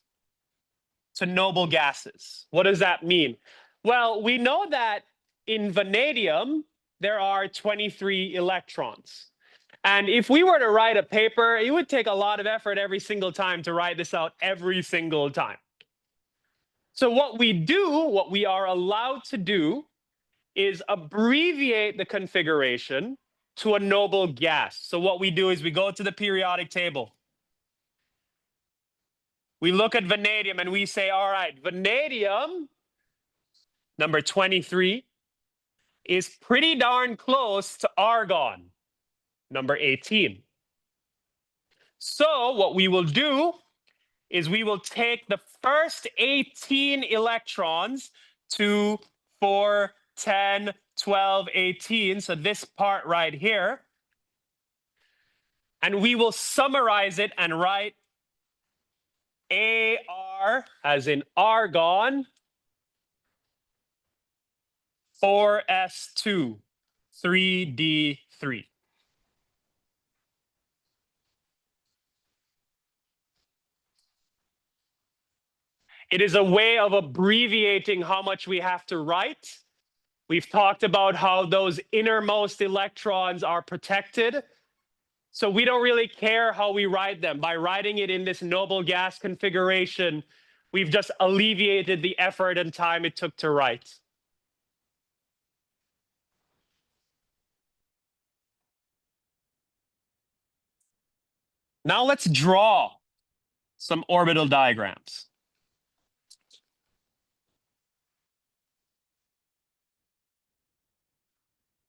to noble gases. What does that mean? Well, we know that in vanadium, there are 23 electrons. And if we were to write a paper, it would take a lot of effort every single time to write this out every single time. So what we are allowed to do is abbreviate the configuration to a noble gas. So what we do is we go to the periodic table. We look at vanadium and we say, all right, vanadium, number 23, is pretty darn close to argon, number 18. So what we will do is we will take the first 18 electrons, 2, 4, 10, 12, 18, so this part right here, and we will summarize it and write Ar, as in argon, 4s2, 3d3. It is a way of abbreviating how much we have to write. We've talked about how those innermost electrons are protected. So we don't really care how we write them. By writing it in this noble gas configuration, we've just alleviated the effort and time it took to write. Now let's draw some orbital diagrams.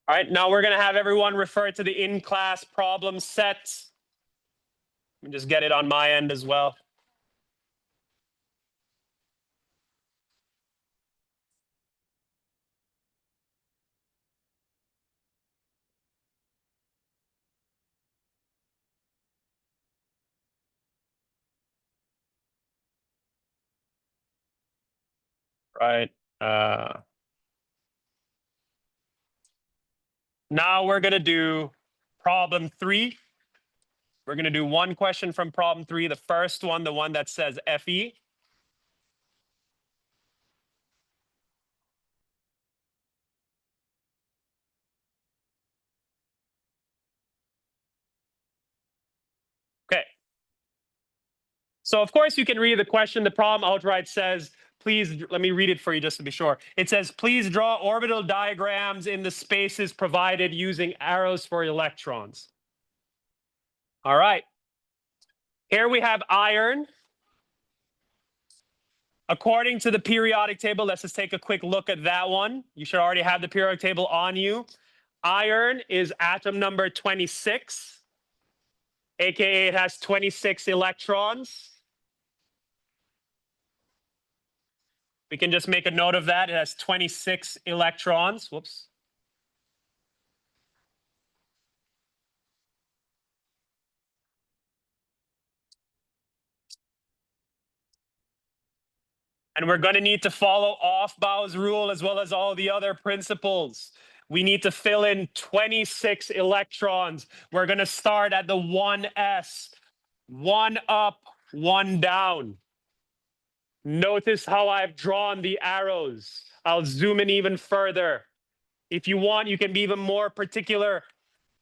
All right, now we're going to have everyone refer to the in-class problem set. Let me just get it on my end as well. Right. Now we're going to do problem 3. We're going to do one question from problem 3. The first one, the one that says Fe. Okay. So of course you can read the question. The problem outright says, please, let me read it for you just to be sure. It says, please draw orbital diagrams in the spaces provided using arrows for electrons. All right. Here we have iron. According to the periodic table, let's just take a quick look at that one. You should already have the periodic table on you. Iron is atom number 26, aka it has 26 electrons. We can just make a note of that. It has 26 electrons. Whoops. And we're going to need to follow Aufbau's rule as well as all the other principles. We need to fill in 26 electrons. We're going to start at the 1s, 1 up, 1 down. Notice how I've drawn the arrows. I'll zoom in even further. If you want, you can be even more particular.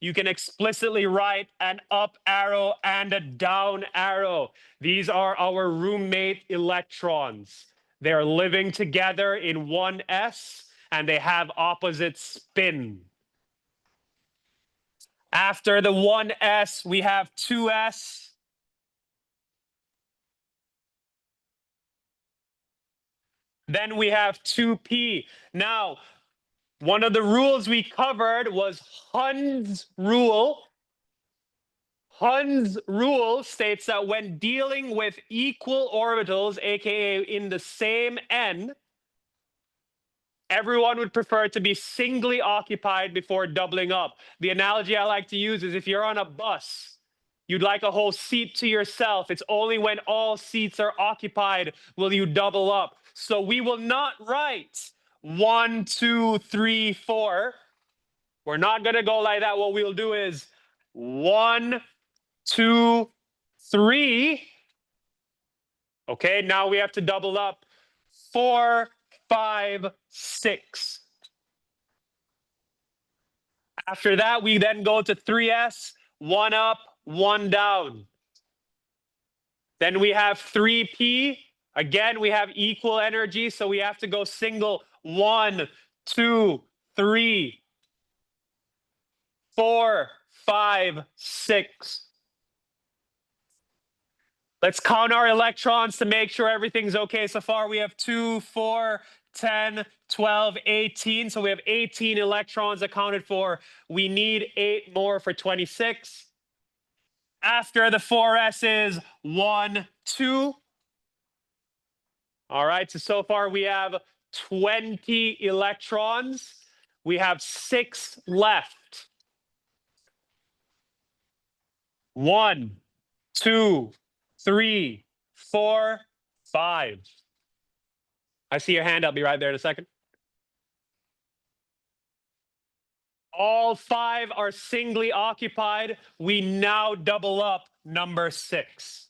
You can explicitly write an up arrow and a down arrow. These are our roommate electrons. They're living together in 1s and they have opposite spin. After the 1s, we have 2s. Then we have 2p. Now, one of the rules we covered was Hund's rule. Hund's rule states that when dealing with equal orbitals, aka in the same n, everyone would prefer to be singly occupied before doubling up. The analogy I like to use is if you're on a bus, you'd like a whole seat to yourself. It's only when all seats are occupied will you double up. So we will not write 1, 2, 3, 4. We're not going to go like that. What we'll do is 1, 2, 3. Okay, now we have to double up. 4, 5, 6. After that, we then go to 3s, 1 up, 1 down. Then we have 3p. Again, we have equal energy, so we have to go single. 1, 2, 3, 4, 5, 6. Let's count our electrons to make sure everything's okay so far. We have 2, 4, 10, 12, 18. So we have 18 electrons accounted for. We need 8 more for 26. After the 4s is 1, 2. All right, so far we have 20 electrons. We have 6 left. 1, 2, 3, 4, 5. I see your hand. I'll be right there in a second. All 5 are singly occupied. We now double up number 6.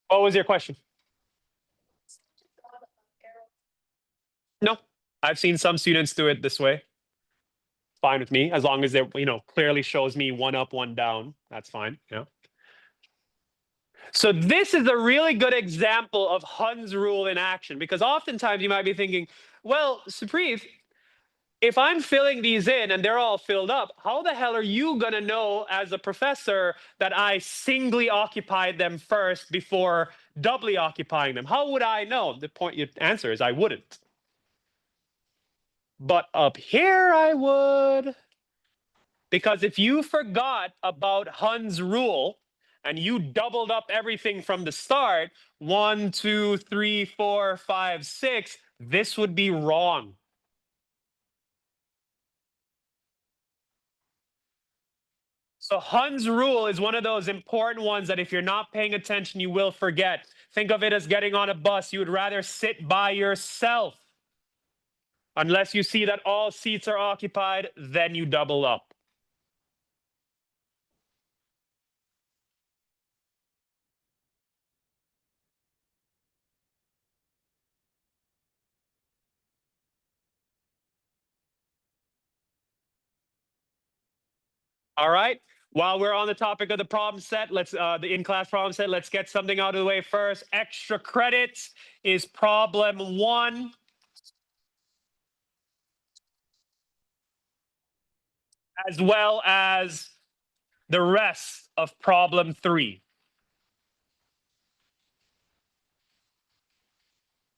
What was your question? No, I've seen some students do it this way. Fine with me, as long as it, clearly shows me 1 up, 1 down. That's fine. Yeah. So this is a really good example of Hund's rule in action, because oftentimes you might be thinking, well, Supreet, if I'm filling these in and they're all filled up, how the hell are you going to know as a professor that I singly occupied them first before doubly occupying them? How would I know? The point you answer is I wouldn't. But up here I would. Because if you forgot about Hund's rule and you doubled up everything from the start, 1, 2, 3, 4, 5, 6, this would be wrong. So Hund's rule is one of those important ones that if you're not paying attention, you will forget. Think of it as getting on a bus. You would rather sit by yourself. Unless you see that all seats are occupied, then you double up. All right. While we're on the topic of the problem set, let's the in-class problem set, let's get something out of the way first. Extra credits is problem 1. As well as the rest of problem 3.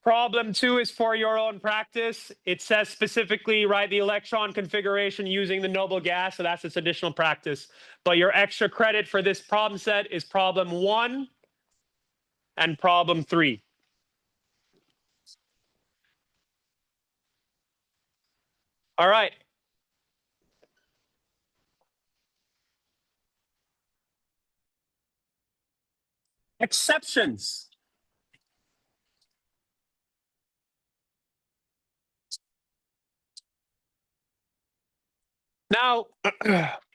Problem 2 is for your own practice. It says specifically write the electron configuration using the noble gas, so that's its additional practice. But your extra credit for this problem set is problem 1 and problem 3. All right. Exceptions. Now,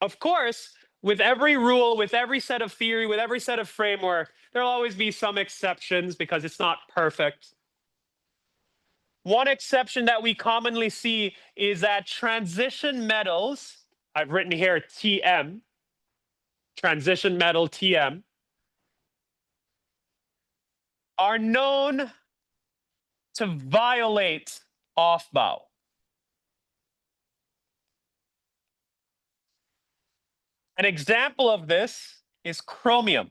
of course, with every rule, with every set of theory, with every set of framework, there'll always be some exceptions because it's not perfect. One exception that we commonly see is that transition metals, I've written here TM, transition metal TM, are known to violate Aufbau. An example of this is chromium.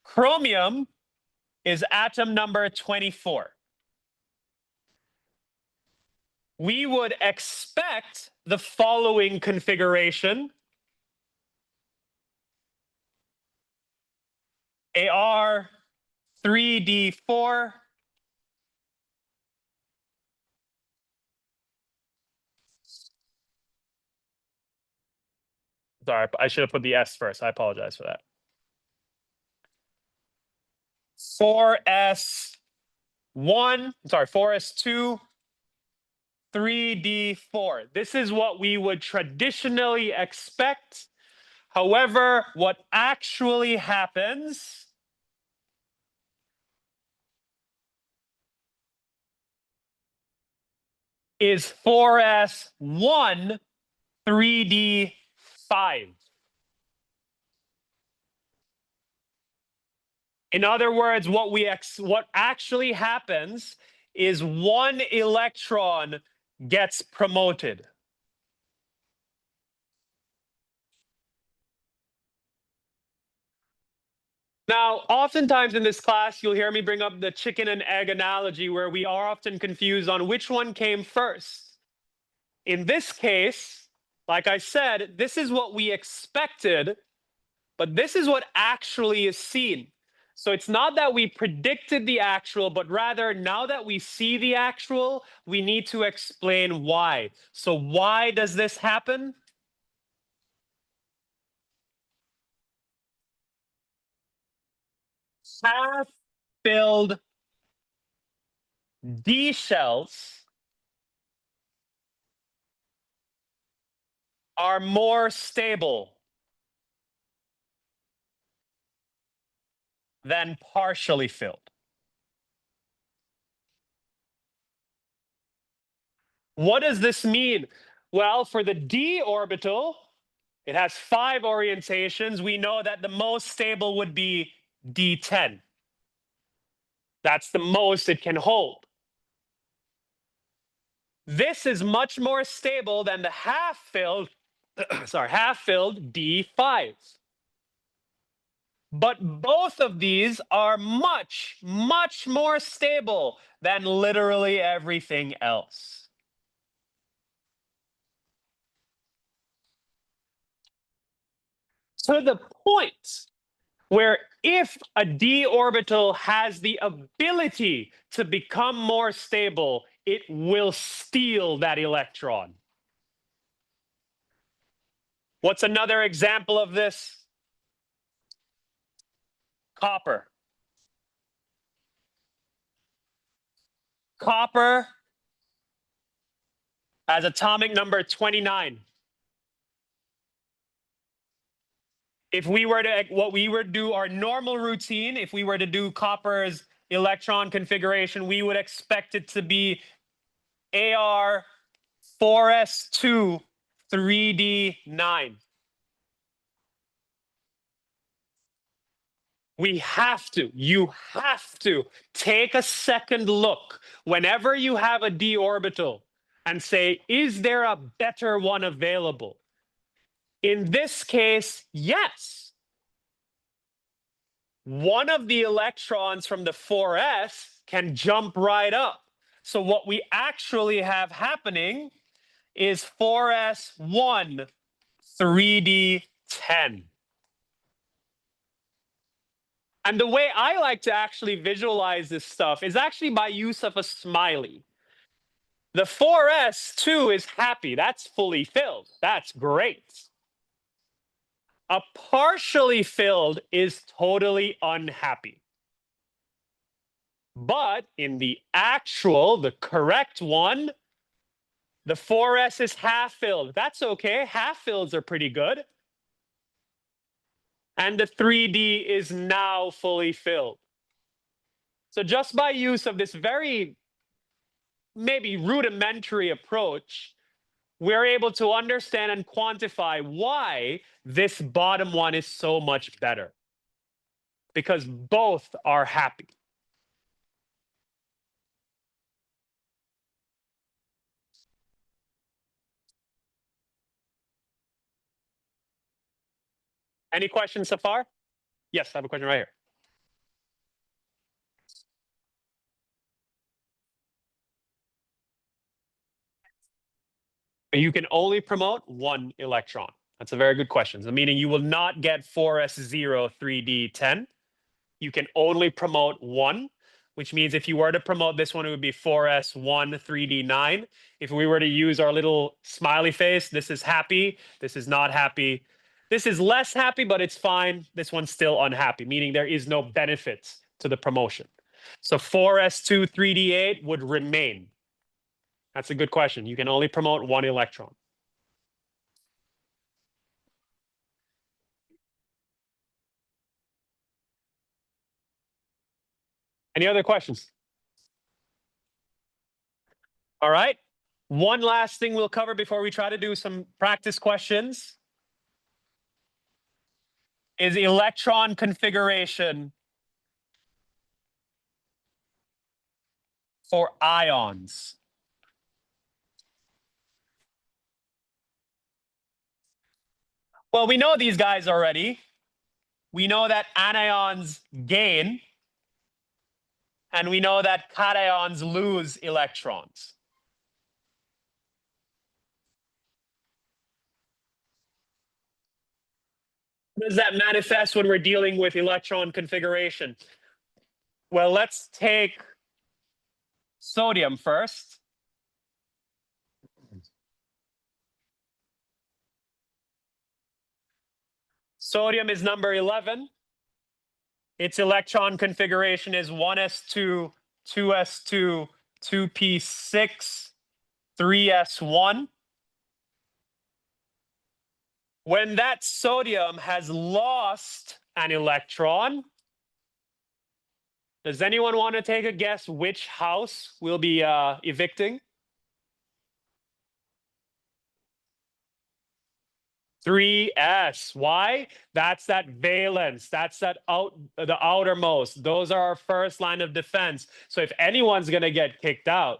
Chromium is atom number 24. We would expect the following configuration: AR 3D4, sorry, I should have put the S first. I apologize for that. 4s2, 3d4. This is what we would traditionally expect. However, what actually happens is 4s1, 3d5. In other words, what actually happens is one electron gets promoted. Now, oftentimes in this class, you'll hear me bring up the chicken and egg analogy where we are often confused on which one came first. In this case, like I said, this is what we expected, but this is what actually is seen. So it's not that we predicted the actual, but rather now that we see the actual, we need to explain why. So why does this happen? Half-filled D shells are more stable than partially filled. What does this mean? Well, for the d orbital, it has 5 orientations. We know that the most stable would be d10. That's the most it can hold. This is much more stable than the half-filled, half-filled d5. But both of these are much, much more stable than literally everything else. To the point where if a d orbital has the ability to become more stable, it will steal that electron. What's another example of this? Copper. Copper has atomic number 29. If we were to, what we would do our normal routine, if we were to do copper's electron configuration, we would expect it to be AR 4s2 3d9. You have to take a second look whenever you have a d orbital and say, is there a better one available? In this case, yes. One of the electrons from the 4s can jump right up. So what we actually have happening is 4s1 3d10. And the way I like to actually visualize this stuff is actually by use of a smiley. The 4s2 is happy. That's fully filled. That's great. A partially filled is totally unhappy. But in the actual, the correct one, the 4s is half filled. That's okay. Half fills are pretty good. And the 3d is now fully filled. So just by use of this very maybe rudimentary approach, we're able to understand and quantify why this bottom one is so much better. Because both are happy. Any questions so far? Yes, I have a question right here. You can only promote one electron. That's a very good question. So meaning you will not get 4s0 3d10. You can only promote one, which means if you were to promote this one, it would be 4s1 3d9. If we were to use our little smiley face, this is happy, this is not happy. This is less happy, but it's fine. This one's still unhappy, meaning there is no benefits to the promotion. So 4s2 3d8 would remain. That's a good question. You can only promote one electron. Any other questions? All right. One last thing we'll cover before we try to do some practice questions is electron configuration for ions. Well, we know these guys already. We know that anions gain, and we know that cations lose electrons. How does that manifest when we're dealing with electron configuration? Well, let's take sodium first. Sodium is number 11. Its electron configuration is 1s2, 2s2, 2p6, 3s1. When that sodium has lost an electron, does anyone want to take a guess which house we'll be evicting? 3s. Why? That's that valence. That's that the outermost. Those are our first line of defense. So if anyone's going to get kicked out,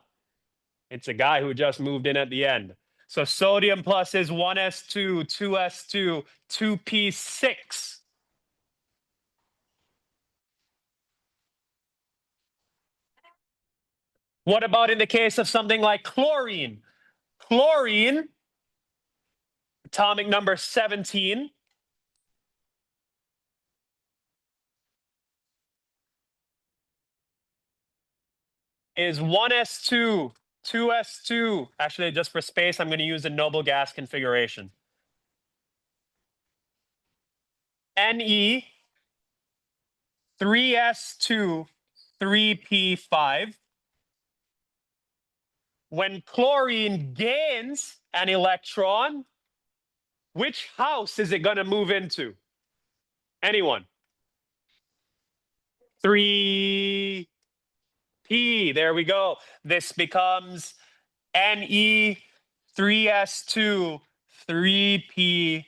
it's a guy who just moved in at the end. So sodium plus is 1s2, 2s2, 2p6. What about in the case of something like chlorine? Chlorine, atomic number 17, is 1s2, 2s2. Actually, just for space, I'm going to use the noble gas configuration. Ne, 3s2, 3p5. When chlorine gains an electron, which house is it going to move into? Anyone? 3p. There we go. This becomes Ne 3s2 3p6.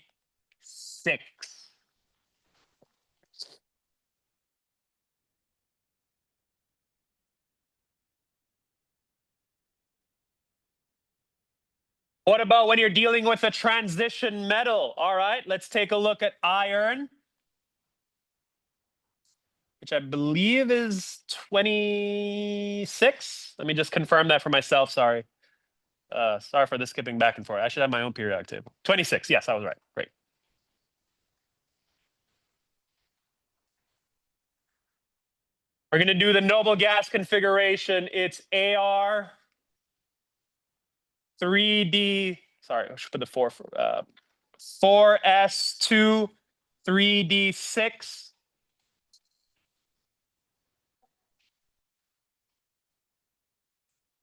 What about when you're dealing with a transition metal? All right, let's take a look at iron, which I believe is 26. Let me just confirm that for myself. Sorry. Sorry for the skipping back and forth. I should have my own periodic table. 26. Yes, I was right. Great. We're going to do the noble gas configuration. It's AR 3D. Sorry, I should put the 4 for 4s2 3d6.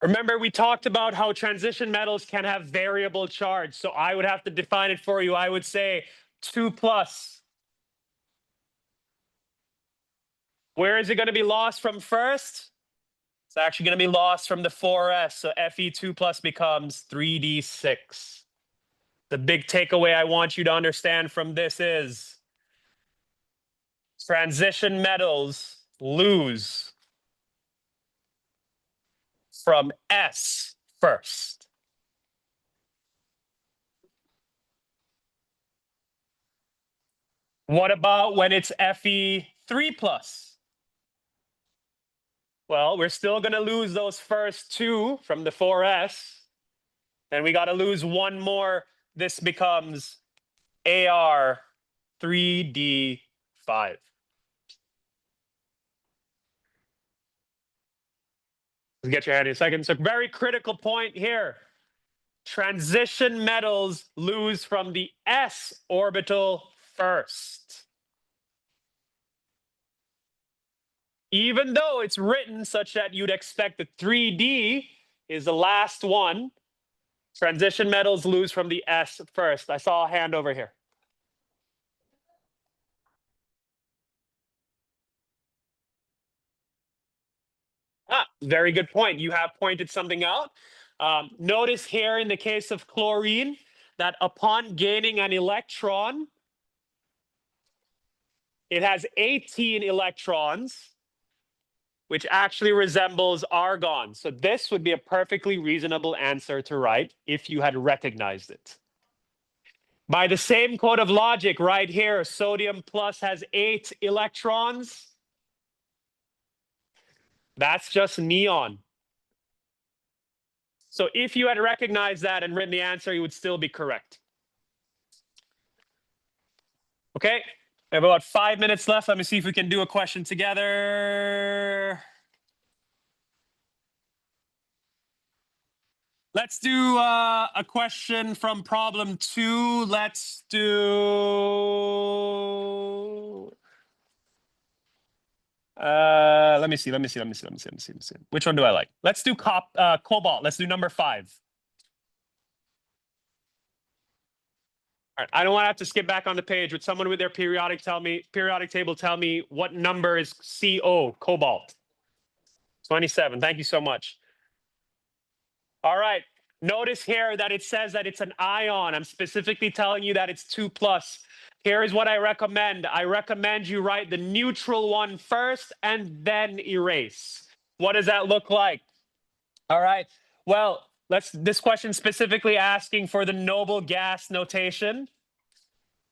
Remember, we talked about how transition metals can have variable charge. So I would have to define it for you. I would say 2 plus. Where is it going to be lost from first? It's actually going to be lost from the 4s. So Fe2 plus becomes 3d6. The big takeaway I want you to understand from this is transition metals lose from S first. What about when it's Fe3 plus? Well, we're still going to lose those first two from the 4s. And we got to lose one more. This becomes AR 3D5. Get your hand in a second. So very critical point here. Transition metals lose from the s orbital first. Even though it's written such that you'd expect the 3D is the last one, transition metals lose from the S first. I saw a hand over here. Very good point. You have pointed something out. Notice here in the case of chlorine that upon gaining an electron, it has 18 electrons, which actually resembles argon. So this would be a perfectly reasonable answer to write if you had recognized it. By the same code of logic right here, sodium plus has 8 electrons. That's just neon. So if you had recognized that and written the answer, you would still be correct. Okay, we have about 5 minutes left. Let me see if we can do a question together. Let's do a question from problem 2. Let's do. Let me see. Which one do I like? Let's do cobalt. Let's do number 5. All right. I don't want to have to skip back on the page. Would someone with their periodic table tell me what number is CO, cobalt? 27. Thank you so much. All right. Notice here that it says that it's an ion. I'm specifically telling you that it's 2+. Here is what I recommend. I recommend you write the neutral one first and then erase. What does that look like? All right. Well, this question specifically asking for the noble gas notation.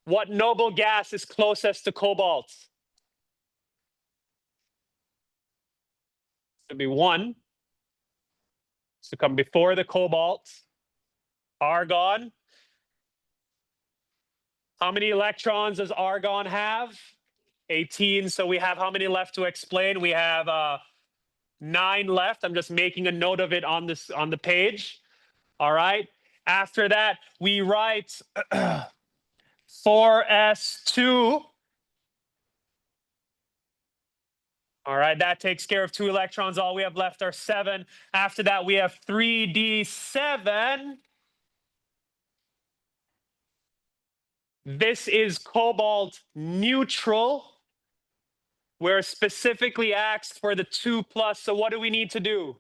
What noble gas is closest to cobalt? It would be 1. So come before the cobalt. Argon. How many electrons does argon have? 18. So we have how many left to explain? We have 9 left. I'm just making a note of it on the page. All right. After that, we write 4s2. All right, that takes care of 2 electrons. All we have left are 7. After that, we have 3d7. This is cobalt neutral. We're specifically asked for the 2+. So what do we need to do?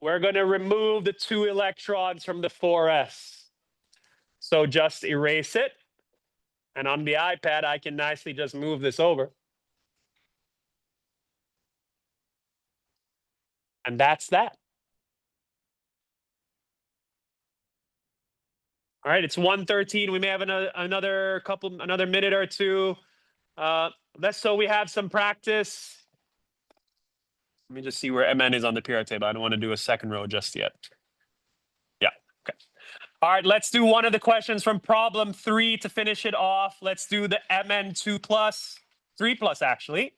We're going to remove the 2 electrons from the 4s. So just erase it. And on the iPad, I can nicely just move this over. And that's that. All right, it's 1:13. We may have another minute or two. So we have some practice. Let me just see where MN is on the periodic table. I don't want to do a second row just yet. Yeah, okay. All right, let's do one of the questions from problem 3 to finish it off. Let's do the MN 2+, 3+ actually.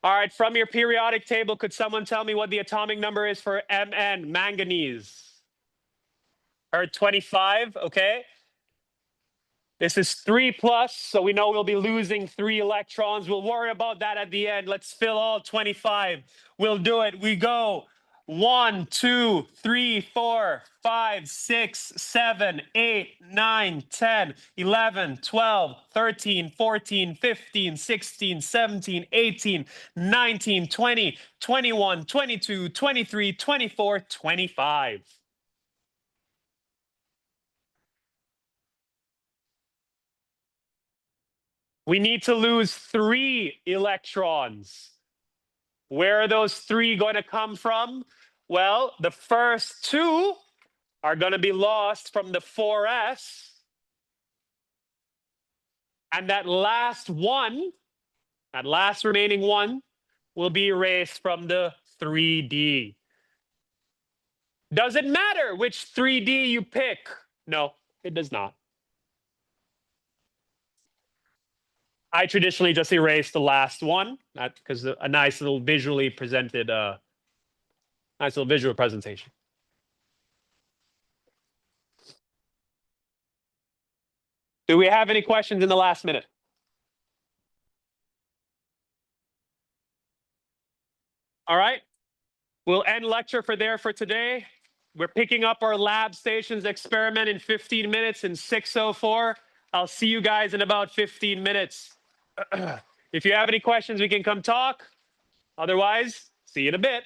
All right, from your periodic table, could someone tell me what the atomic number is for Mn, manganese? Or 25, okay. This is 3+, so we know we'll be losing 3 electrons. We'll worry about that at the end. Let's fill all 25. We'll do it. We go 1, 2, 3, 4, 5, 6, 7, 8, 9, 10, 11, 12, 13, 14, 15, 16, 17, 18, 19, 20, 21, 22, 23, 24, 25. We need to lose 3 electrons. Where are those 3 going to come from? Well, the first 2 are going to be lost from the 4s. And that last remaining one, will be erased from the 3D. Does it matter which 3D you pick? No, it does not. I traditionally just erase the last one, because a nice little visually presented, nice little visual presentation. Do we have any questions in the last minute? All right. We'll end lecture for today. We're picking up our lab stations experiment in 15 minutes in 6:04. I'll see you guys in about 15 minutes. If you have any questions, we can come talk. Otherwise, see you in a bit.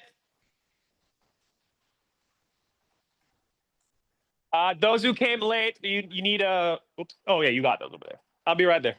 Those who came late, you need a, oops. Oh yeah, you got those over there. I'll be right there.